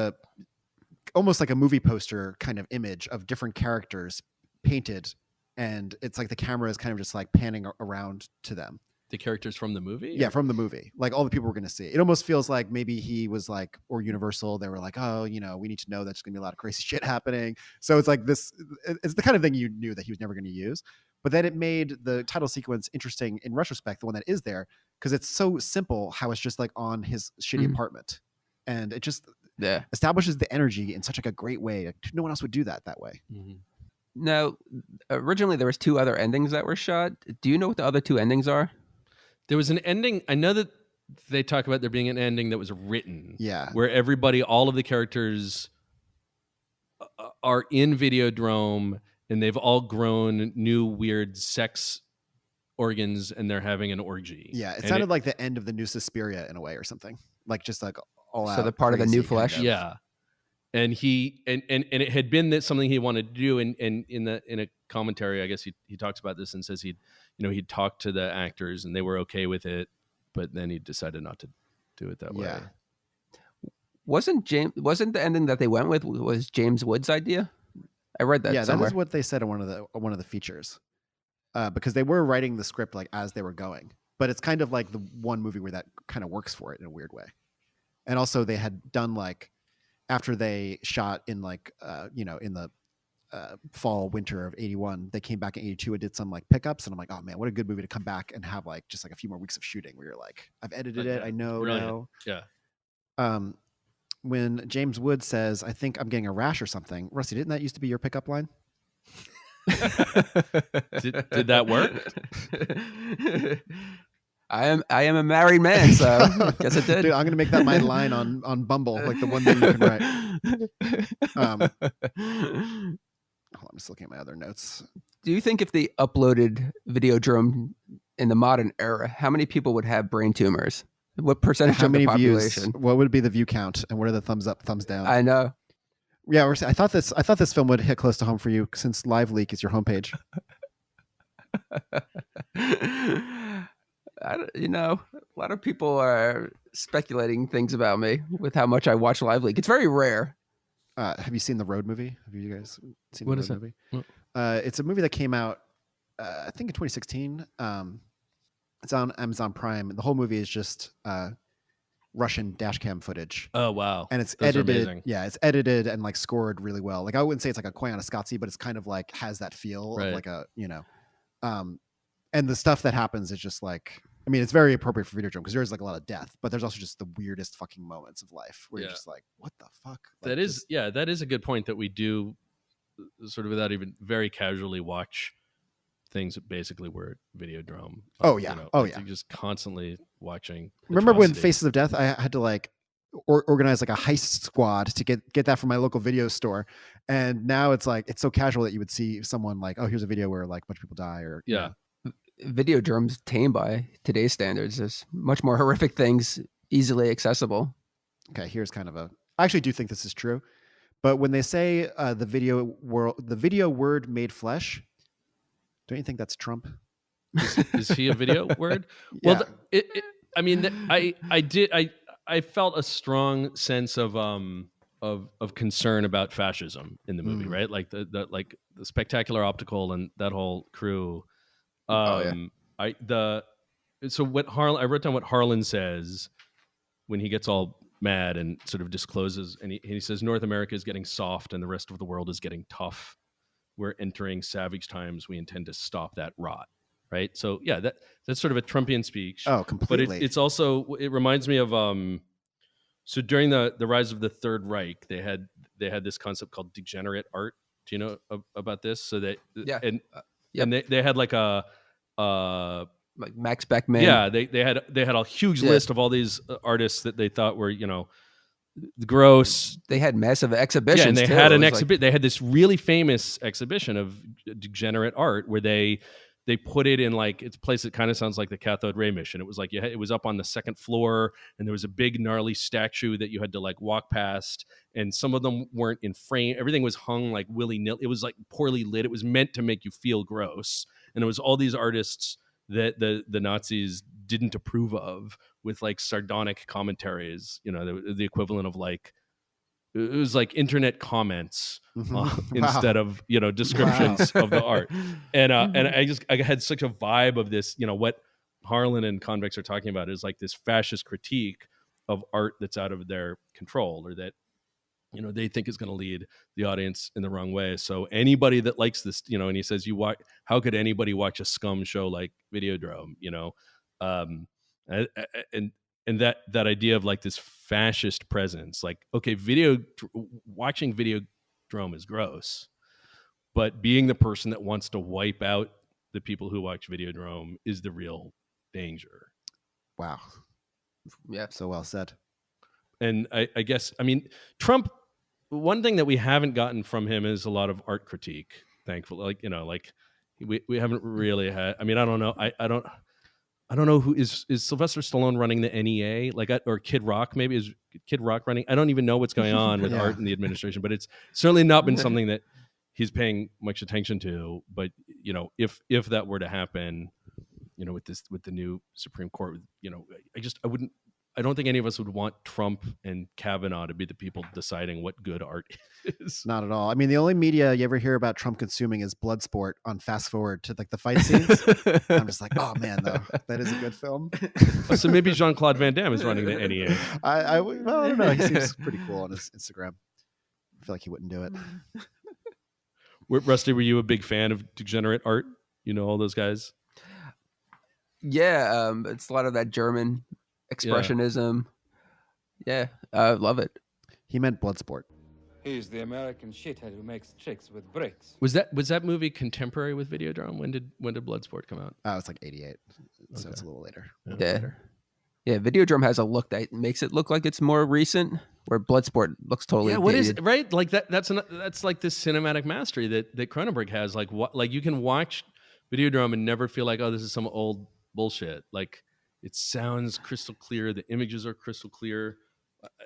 almost like a movie poster kind of image of different characters painted, and it's like the camera is kind of just like panning around to them. The characters from the movie? Yeah, from the movie. Like all the people we're going to see. It almost feels like maybe he was like, or Universal, they were like, oh, we need to know there's going to be a lot of crazy shit happening. So it's like this, it's the kind of thing you knew that he was never going to use. But then it made the title sequence interesting in retrospect, the one that is there, because it's so simple how it's just like on his shitty apartment. And it just establishes the energy in such like a great way. No one else would do that way. Now, originally there was 2 other endings that were shot. Do you know what the other 2 endings are? There was an ending. I know that they talk about there being an ending that was written. Yeah. Where all of the characters are in Videodrome and they've all grown new weird sex organs and they're having an orgy. Yeah. It sounded like the end of the New Suspiria in a way or something. Like just like all out. So they're part of the new crazy flesh. kind of. Yeah. And he and it had been that something he wanted to do, and in a commentary, I guess he talks about this and says he'd talked to the actors and they were okay with it, but then he decided not to do it that way. Wasn't the ending that they went with was James Wood's idea? I read that. Yeah, somewhere. that is what they said in one of the features, because they were writing the script like as they were going, but it's kind of like the one movie where that kind of works for it in a weird way. And also they had done like, after they shot in like in the fall winter of 81, they came back in 82 and did some like pickups, and I'm like, oh man, what a good movie to come back and have like just like a few more weeks of shooting where you're like, I've edited it, I know now. Yeah. When James Wood says, I think I'm getting a rash or something, Rusty, didn't that used to be your pickup line? Did that work? I am a married man, so guess it did. Dude, I'm gonna make that my line on Bumble, like the one that you can write. Hold on, I'm just looking at my other notes. Do you think if they uploaded Videodrome in the modern era, how many people would have brain tumors? What percentage of the population? Views, what would be the view count, and what are the thumbs up, thumbs down? I know. Yeah, I thought this film would hit close to home for you, since Live Leak is your homepage. A lot of people are speculating things about me with how much I watch Live Leak. It's very rare. Have you seen the Road movie? Have you guys seen what the is Road it? movie? It's a movie that came out, I think in 2016. It's on Amazon Prime. The whole movie is just Russian dashcam footage. Oh wow! And it's Those edited. are amazing. Yeah, it's edited and like scored really well. Like I wouldn't say it's like a Koyaanisqatsi, but it's kind of like has that feel of like a and the stuff that happens is just like, I mean, it's very appropriate for Videodrome because there's like a lot of death, but there's also just the weirdest fucking moments of life where you're just like, what the fuck? Like, that is a good point that we do sort of without even very casually watch things that basically were Videodrome. Oh yeah. Just constantly watching. Remember when Faces of Death, I had to like organize like a heist squad to get that from my local video store. And now it's like, it's so casual that you would see someone like, oh, here's a video where like a bunch of people die or, yeah. You know. Videodrome's tame by today's standards. There's much more horrific things easily accessible. Okay, here's kind of I actually do think this is true, but when they say the video word made flesh, don't you think that's Trump? Is he a video word? Yeah. Well, I mean, I felt a strong sense of concern about fascism in the movie, right? Like the Spectacular Optical and that whole crew. So I wrote down what Harlan says when he gets all mad and sort of discloses, and he says North America is getting soft and the rest of the world is getting tough. We're entering savage times. We intend to stop that rot. Right. So yeah, that's sort of a Trumpian speech. Oh, completely. But it's also, it reminds me of so during the rise of the Third Reich, they had this concept called degenerate art. Do you know about this? So that and they had like a like Max Beckman. Yeah, they had a huge list of all these artists that they thought were gross. They had massive exhibitions. Yeah, and they had an exhibit. They had this really famous exhibition of degenerate art where they put it in like, it's a place that kind of sounds like the cathode ray mission. It was like it was up on the second floor, and there was a big gnarly statue that you had to like walk past, and some of them weren't in frame. Everything was hung like willy-nilly. It was like poorly lit. It was meant to make you feel gross, and it was all these artists that the Nazis didn't approve of, with like sardonic commentaries. The equivalent of like, it was like internet comments instead of descriptions of the art, and I had such a vibe of this. What Harlan and Convex are talking about is like this fascist critique of art that's out of their control, or that they think is going to lead the audience in the wrong way. So anybody that likes this, and he says, how could anybody watch a scum show like Videodrome? And that idea of like this fascist presence, like, okay, watching Videodrome is gross, but being the person that wants to wipe out the people who watch Videodrome is the real danger. Wow. Yeah. So well said. And I guess, I mean, Trump, one thing that we haven't gotten from him is a lot of art critique, thankfully. Like, we haven't really had, I mean, I don't know. I don't know who is Sylvester Stallone running the NEA, like, or Kid Rock, maybe is Kid Rock running. I don't even know what's going on with art in the administration, but it's certainly not been something that he's paying much attention to. But if that were to happen, with the new Supreme Court, I don't think any of us would want Trump and Kavanaugh to be the people deciding what good art is. Not at all. I mean, the only media you ever hear about Trump consuming is Bloodsport on fast forward to like the fight scenes. I'm just like, oh man, though, that is a good film. So maybe Jean-Claude Van Damme is running the NEA. I don't know. He seems pretty cool on his Instagram. I feel like he wouldn't do it. Rusty, were you a big fan of degenerate art? All those guys? Yeah, it's a lot of that German expressionism. Yeah, I love it. He meant Bloodsport. He's the American shithead who makes tricks with bricks. Was that movie contemporary with Videodrome? When did Bloodsport come out? Oh, it's like 88. So it's a little later. Yeah, Videodrome has a look that makes it look like it's more recent, where Bloodsport looks totally what dated. is right? Like that's like this cinematic mastery that Cronenberg has. Like you can watch Videodrome and never feel like, oh, this is some old bullshit. Like it sounds crystal clear. The images are crystal clear.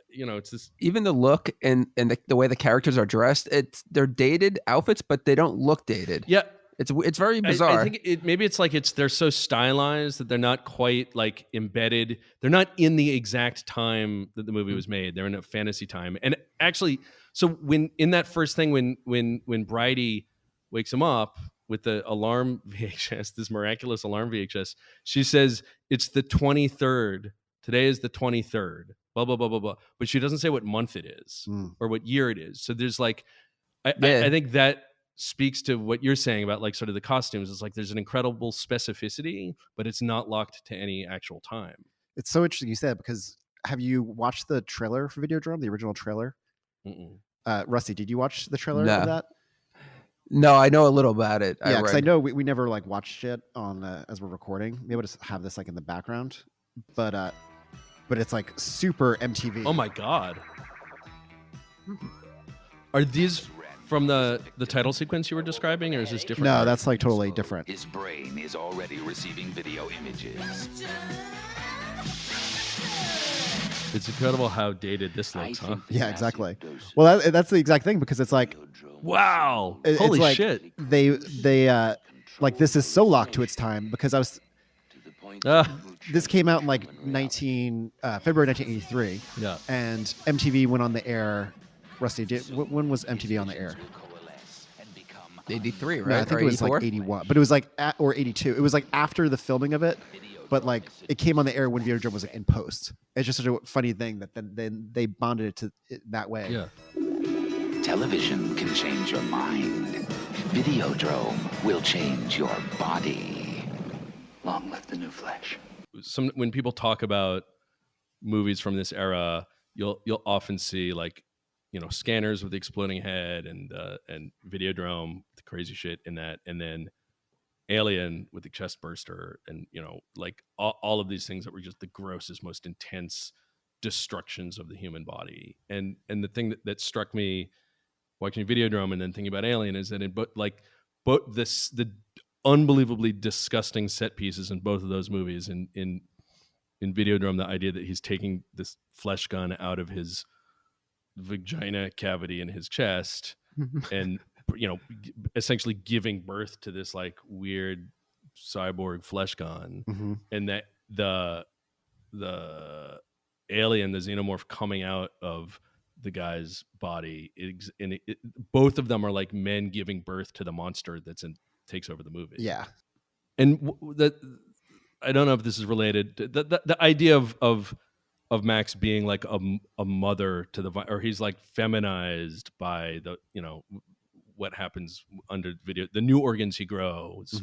It's this. Even the look and the way the characters are dressed, they're dated outfits, but they don't look dated. Yeah. It's very bizarre. I think maybe it's like they're so stylized that they're not quite like embedded. They're not in the exact time that the movie was made. They're in a fantasy time. And actually, so when in that first thing, when Bridie wakes him up with the alarm VHS, this miraculous alarm VHS, she says it's the 23rd. Today is the 23rd. Blah blah blah blah blah. But she doesn't say what month it is or what year it is. So there's like, I think that speaks to what you're saying about like sort of the costumes. It's like there's an incredible specificity, but it's not locked to any actual time. It's so interesting you said, because have you watched the trailer for Videodrome, the original trailer? Rusty, did you watch the trailer of that? No, I know a little about it. Yeah, because I know we never like watched it on as we're recording. Maybe we'll just have this like in the background, but it's like super MTV. Oh my god! Are these from the title sequence you were describing, or is this different? No, that's like totally different. His brain is already receiving video images. It's incredible how dated this looks, huh? Yeah, exactly. Well, that's the exact thing, because it's like, wow, holy like, shit! They like, this is so locked to its time, because I was. This came out in like February 1983. Yeah, and MTV went on the air. Rusty, when was MTV on the air? 83, right? No, I think it was like 81, but it was like or 82. It was like after the filming of it, but like it came on the air when Videodrome was like in post. It's just such a funny thing that then they bonded it to it that way. Yeah. Television can change your mind. Videodrome will change your body. Long live the new flesh. When people talk about movies from this era, you'll often see like, Scanners with the exploding head and Videodrome, the crazy shit in that, and then Alien with the chest burster, and like all of these things that were just the grossest, most intense destructions of the human body. And the thing that struck me watching Videodrome and then thinking about Alien is that the unbelievably disgusting set pieces in both of those movies. In Videodrome, the idea that he's taking this flesh gun out of his vagina cavity in his chest and essentially giving birth to this like weird cyborg flesh gun, and that the alien, the xenomorph coming out of the guy's body, both of them are like men giving birth to the monster takes over the movie. Yeah. And I don't know if this is related. The idea of Max being like a mother to or he's like feminized by the what happens under video, the new organs he grows,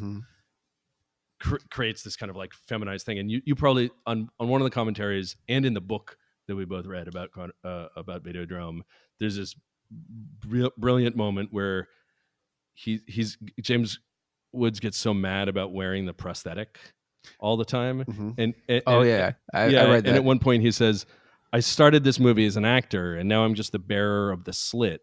creates this kind of like feminized thing. And you probably on one of the commentaries and in the book that we both read about Videodrome, there's this brilliant moment where James Woods gets so mad about wearing the prosthetic all the time. And I read that. And at one point he says, I started this movie as an actor and now I'm just the bearer of the slit.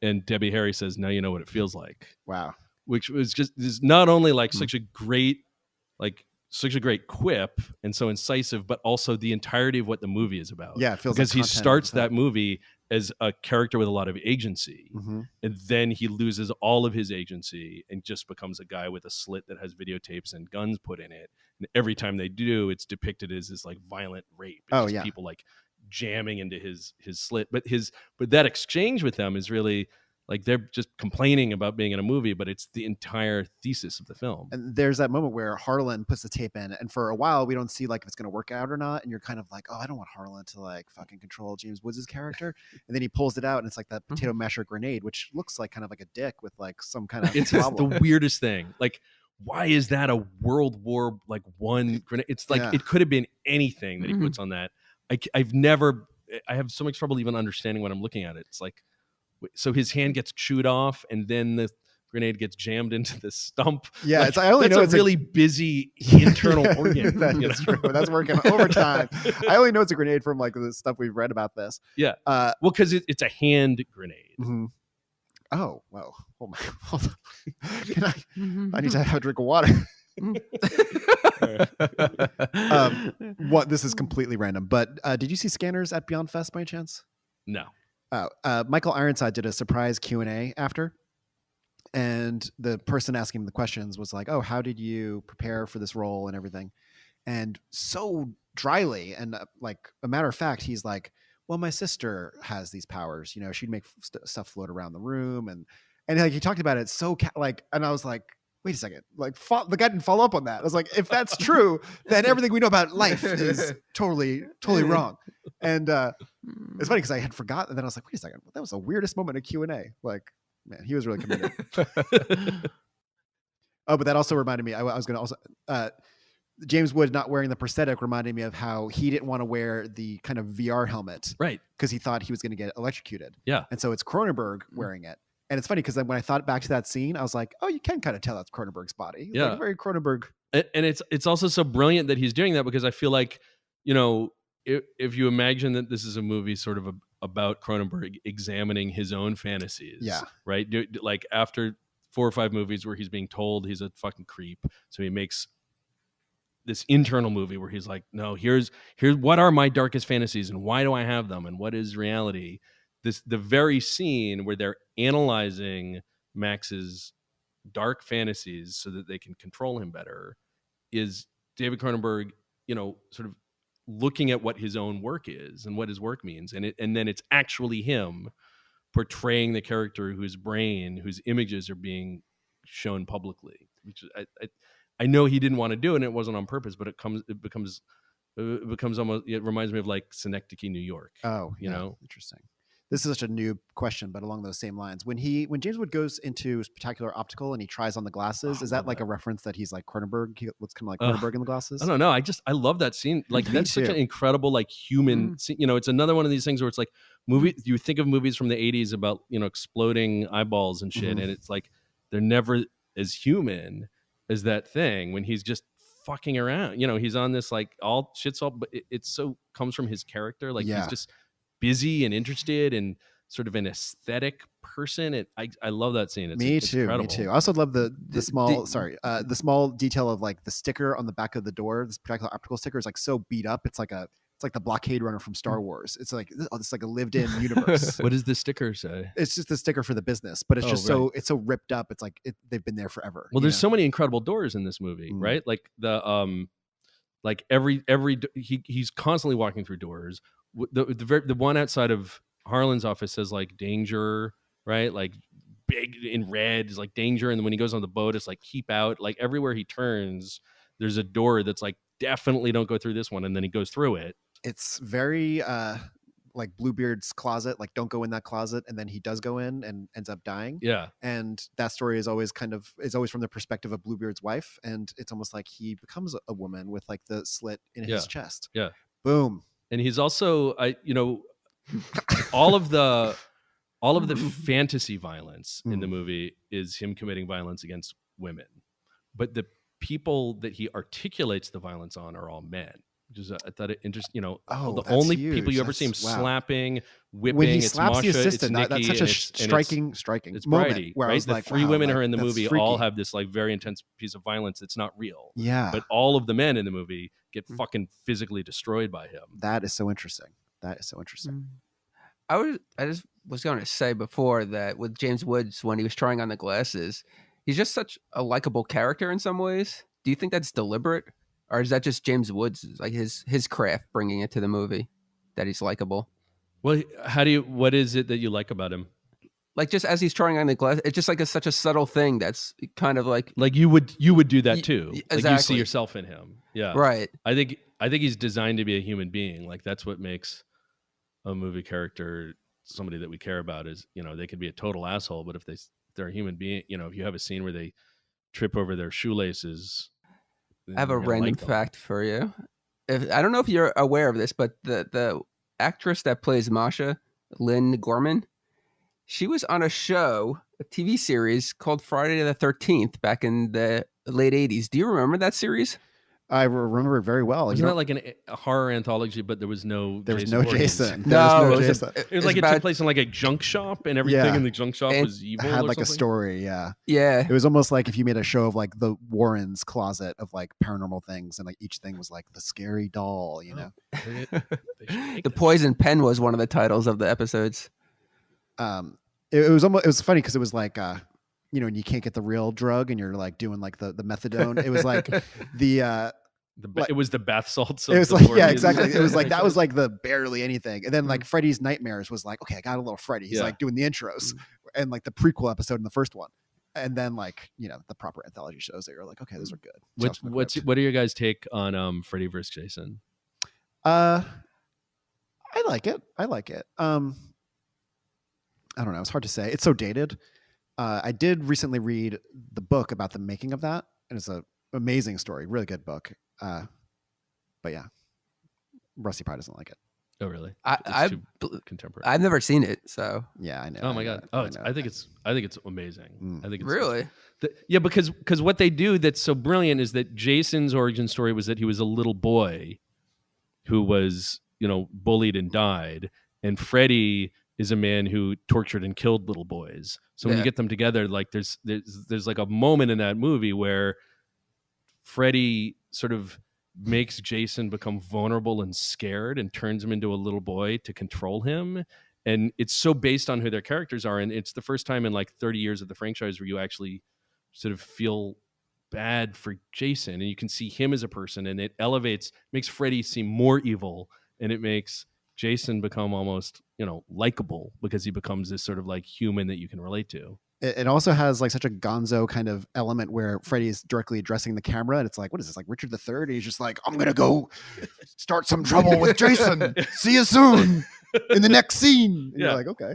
And Debbie Harry says, now you know what it feels like. Wow. Which was just is not only like such a great like such a great quip and so incisive, but also the entirety of what the movie is about. Yeah, it feels because like he content starts of the that movie as a character with a lot of agency, and then he loses all of his agency and just becomes a guy with a slit that has videotapes and guns put in it. And every time they do, it's depicted as this like violent rape. It's just people like jamming into his slit. But that exchange with them is really like they're just complaining about being in a movie, but it's the entire thesis of the film. And there's that moment where Harlan puts the tape in, and for a while we don't see like if it's going to work out or not, and you're kind of like, oh, I don't want Harlan to like fucking control James Woods' character. And then he pulls it out, and it's like that potato masher grenade, which looks like kind of like a dick with like some kind of it's problem. The weirdest thing. Like, why is that a World War like I grenade? It's like it could have been anything that he puts on that. I have so much trouble even understanding when I'm looking at it. It's like, so his hand gets chewed off, and then the grenade gets jammed into the stump. Yeah, like, I only know it's a really busy internal organ. That's true. That's working overtime. I only know it's a grenade from like the stuff we've read about this. Yeah. Well, because it's a hand grenade. Oh, well. Oh my! Hold on. Can I need to have a drink of water. What? This is completely random. But did you see Scanners at Beyond Fest by any chance? No. Michael Ironside did a surprise Q&A after, and the person asking him the questions was like, oh, how did you prepare for this role and everything? And so dryly and like a matter of fact, he's like, well, my sister has these powers, you know, she'd make stuff float around the room, and like he talked about it so and I was like, wait a second, like the guy didn't follow up on that. I was like, if that's true, then everything we know about life is totally wrong. And it's funny because I had forgotten, and then I was like, wait a second, that was the weirdest moment of Q&A. Like, man, he was really committed. Oh, but that also reminded me, I was going to also, James Wood not wearing the prosthetic reminded me of how he didn't want to wear the kind of VR helmet. Right. Because he thought he was going to get electrocuted. Yeah. And so it's Cronenberg wearing it. And it's funny because then when I thought back to that scene, I was like, oh, you can kind of tell that's Cronenberg's body. It's like very Cronenberg. And it's also so brilliant that he's doing that, because I feel like, you know, if you imagine that this is a movie sort of about Cronenberg examining his own fantasies. Yeah. Right. Like after 4 or 5 movies where he's being told he's a fucking creep. So he makes this internal movie where he's like, no, here's what are my darkest fantasies and why do I have them and what is reality? The very scene where they're analyzing Max's dark fantasies so that they can control him better is David Cronenberg, you know, sort of looking at what his own work is and what his work means, and then it's actually him portraying the character whose images are being shown publicly, which I know he didn't want to do, and it wasn't on purpose, but it becomes almost, it reminds me of like Synecdoche, New York. Oh, you know, interesting. This is such a new question, but along those same lines, when James Wood goes into Spectacular Optical and he tries on the glasses, is that like a reference that he's like Cronenberg? He looks kind of like Cronenberg in the glasses? I don't know. I love that scene. Like that's such an incredible, like human scene. You know, it's another one of these things where it's like you think of movies from the 80s about, you know, exploding eyeballs and shit. And it's like, they're never as human as that thing when he's just fucking around. You know, he's on this like but it so comes from his character. Like he's just busy and interested and sort of an aesthetic person. And I love that scene. Me too. I also love the small detail of like the sticker on the back of the door. This Spectacular Optical sticker is like so beat up. It's like the blockade runner from Star Wars. It's like a lived-in universe. What does the sticker say? It's just the sticker for the business, but it's just it's so ripped up. It's like they've been there forever. Well, there's so many incredible doors in this movie, right? Like the like he's constantly walking through doors. The one outside of Harlan's office says like danger, right? Like big in red is like danger, and then when he goes on the boat, it's like keep out. Like everywhere he turns, there's a door that's like definitely don't go through this one, and then he goes through it. It's very like Bluebeard's closet, like don't go in that closet, and then he does go in and ends up dying. Yeah. And that story is always from the perspective of Bluebeard's wife, and it's almost like he becomes a woman with like the slit in his chest. Yeah. Boom. And he's also all of the fantasy violence in the movie is him committing violence against women, but the people that he articulates the violence on are all men. which is I thought it interesting. You know, Oh, the that's only huge. people you ever see him That's- wow. slapping, whipping. When he it's slaps the Masha, assistant, it's that's Nikki, such a and striking it's moment Bridie, where I right? was The like, three wow, women like, who are in the that's movie freaky. all have this like very intense piece of violence that's not real. Yeah. But all of the men in the movie get fucking physically destroyed by him. That is so interesting. That is so interesting. I just was going to say before that with James Woods, when he was trying on the glasses, he's just such a likable character in some ways. Do you think that's deliberate, or is that just James Woods, like his craft, bringing it to the movie, that he's likable? Well, what is it that you like about him? Like just as he's trying on the glass, it's just like such a subtle thing that's kind of like you would do that too. Exactly. Like you see yourself in him. Yeah. Right. I think he's designed to be a human being. Like that's what makes a movie character somebody that we care about. Is, you know, they could be a total asshole, but if they're a human being, you know, if you have a scene where they trip over their shoelaces. I have a random fact for you. I don't know if you're aware of this, but the actress that plays Masha, Lynn Gorman, she was on a show, a TV series called Friday the 13th back in the late 80s. Do you remember that series? I remember it very well. Wasn't that like a horror anthology, but there was no Jason. Jason. It was like it took place in like a junk shop, and everything in the junk shop was evil. Had or like something? a story, yeah. Yeah. It was almost like if you made a show of like the Warrens' closet of like paranormal things, and like each thing was like the scary doll, you know. The Poison Pen was one of the titles of the episodes. It was funny because it was like you know, when you can't get the real drug and you're like doing like the methadone. It was like it was the bath salts. It was like, yeah, exactly. It was like that was like the barely anything, and then like Freddy's Nightmares was like, okay, I got a little Freddy. He's like doing the intros and like the prequel episode in the first one, and then like, you know, the proper anthology shows that you're like, okay, those are good. What are your guys' take on Freddy vs. Jason? I like it. I don't know. It's hard to say. It's so dated. I did recently read the book about the making of that, and it's an amazing story. Really good book. But yeah, Rusty probably doesn't like it. Oh, really? It's too contemporary. I've never seen it, so yeah, I know. Oh my god! I think it's amazing. I think it's really, yeah, because what they do that's so brilliant is that Jason's origin story was that he was a little boy who was, you know, bullied and died, and Freddy is a man who tortured and killed little boys. So when you get them together, like there's like a moment in that movie where Freddy sort of makes Jason become vulnerable and scared and turns him into a little boy to control him. And it's so based on who their characters are. And it's the first time in like 30 years of the franchise where you actually sort of feel bad for Jason, and you can see him as a person, and it makes Freddy seem more evil, and it makes Jason become almost, you know, likable because he becomes this sort of like human that you can relate to. It also has like such a gonzo kind of element where Freddy's directly addressing the camera, and it's like, what is this, like Richard III? And he's just like, I'm gonna go start some trouble with Jason. See you soon in the next scene. And you're like, okay.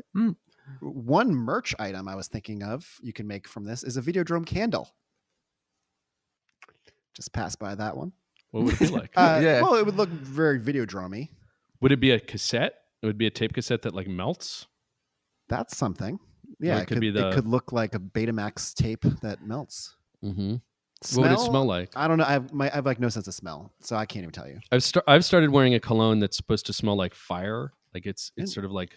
One merch item I was thinking of you can make from this is a Videodrome candle. Just pass by that one. What would it be like? Well, it would look very Videodrome-y. Would it be a cassette? It would be a tape cassette that like melts? That's something. Yeah, it could look like a Betamax tape that melts. Mm-hmm. What would it smell like? I don't know. I have like no sense of smell, so I can't even tell you. I've started wearing a cologne that's supposed to smell like fire. Like it's sort of like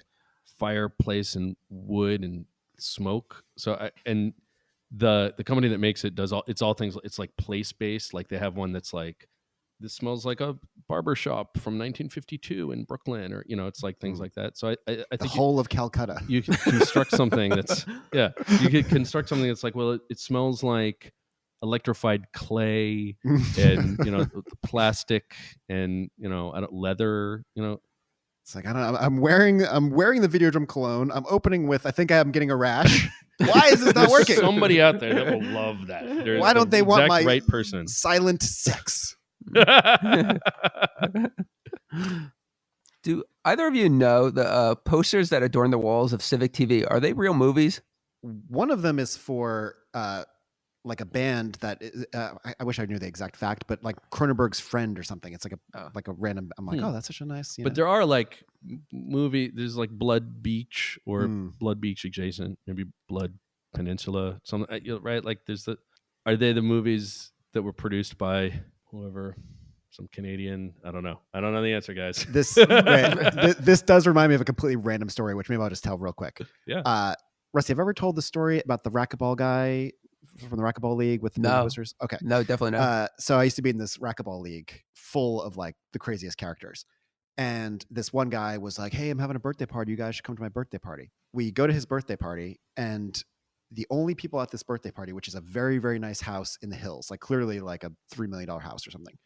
fireplace and wood and smoke. So the company that makes it does all things. It's like place based. Like they have one that's like, this smells like a barber shop from 1952 in Brooklyn, or, you know, it's like things like that. So I think the whole of Calcutta. You can construct something that's you could construct something that's like, well, it smells like electrified clay and, you know, plastic and, you know, leather, you know. It's like, I don't know. I'm wearing the Videodrome cologne. I'm opening with, I think I'm getting a rash. Why is this not working? Somebody out there that will love that. Why don't they want my right person? Silent sex? Do either of you know the posters that adorn the walls of Civic TV? Are they real movies? One of them is for like a band that is, I wish I knew the exact fact, but like Cronenberg's Friend or something. It's like a random. I'm like, oh, that's such a nice. But there are like there's like Blood Beach or Blood Beach adjacent, maybe Blood Peninsula, something, right? Like are they the movies that were produced by whoever some Canadian. I don't know the answer, guys. This does remind me of a completely random story, which maybe I'll just tell real quick. Yeah. Rusty, have you ever told the story about the racquetball guy from the racquetball league with the posters? Okay. No, definitely not. So I used to be in this racquetball league full of like the craziest characters. And this one guy was like, hey, I'm having a birthday party. You guys should come to my birthday party. We go to his birthday party, and the only people at this birthday party, which is a very, very nice house in the hills, like clearly like a $3 million house or something.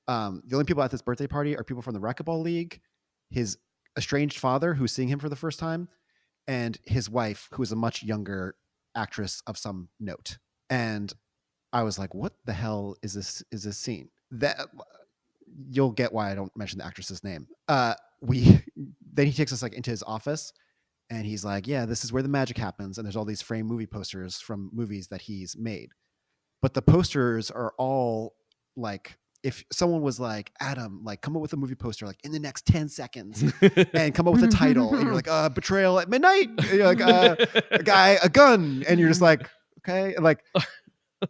The only people at this birthday party are people from the racquetball league, his estranged father who's seeing him for the first time, and his wife, who is a much younger actress of some note. And I was like, what the hell is this scene? That you'll get why I don't mention the actress's name. Then he takes us like into his office, and he's like, yeah, this is where the magic happens. And there's all these framed movie posters from movies that he's made. But the posters are all like, if someone was like, Adam, like come up with a movie poster like in the next 10 seconds and come up with a title, and you're like, betrayal at midnight, and you're like, a guy, a gun, and you're just like, okay. And like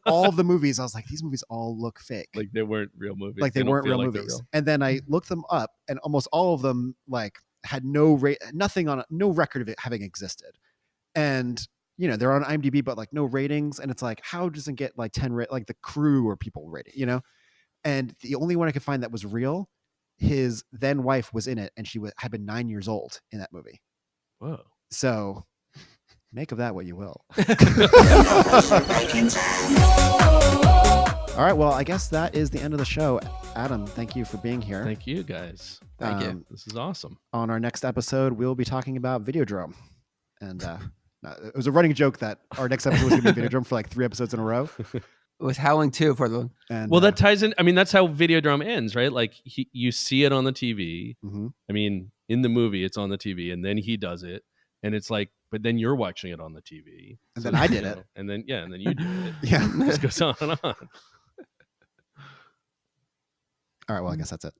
all of the movies, I was like, these movies all look fake. Like they weren't real movies. Like they weren't real movies. And then I looked them up, and almost all of them like had no record of it having existed. And you know, they're on IMDb, but like no ratings. And it's like, how does it get like 10 like the crew or people rating, you know? And the only one I could find that was real, his then wife was in it, and she had been 9 years old in that movie. Whoa. So make of that what you will. All right. Well, I guess that is the end of the show. Adam, thank you for being here. Thank you, guys. Thank you. This is awesome. On our next episode, we'll be talking about Videodrome. And it was a running joke that our next episode was going to be Videodrome for like 3 episodes in a row. It was Howling 2 for the... And, well, that ties in. I mean, that's how Videodrome ends, right? Like you see it on the TV. Mm-hmm. I mean, in the movie, it's on the TV, and then he does it. And it's like, but then you're watching it on the TV. And then I did it. And then you did it. Yeah. This goes on and on. All right. Well, I guess that's it.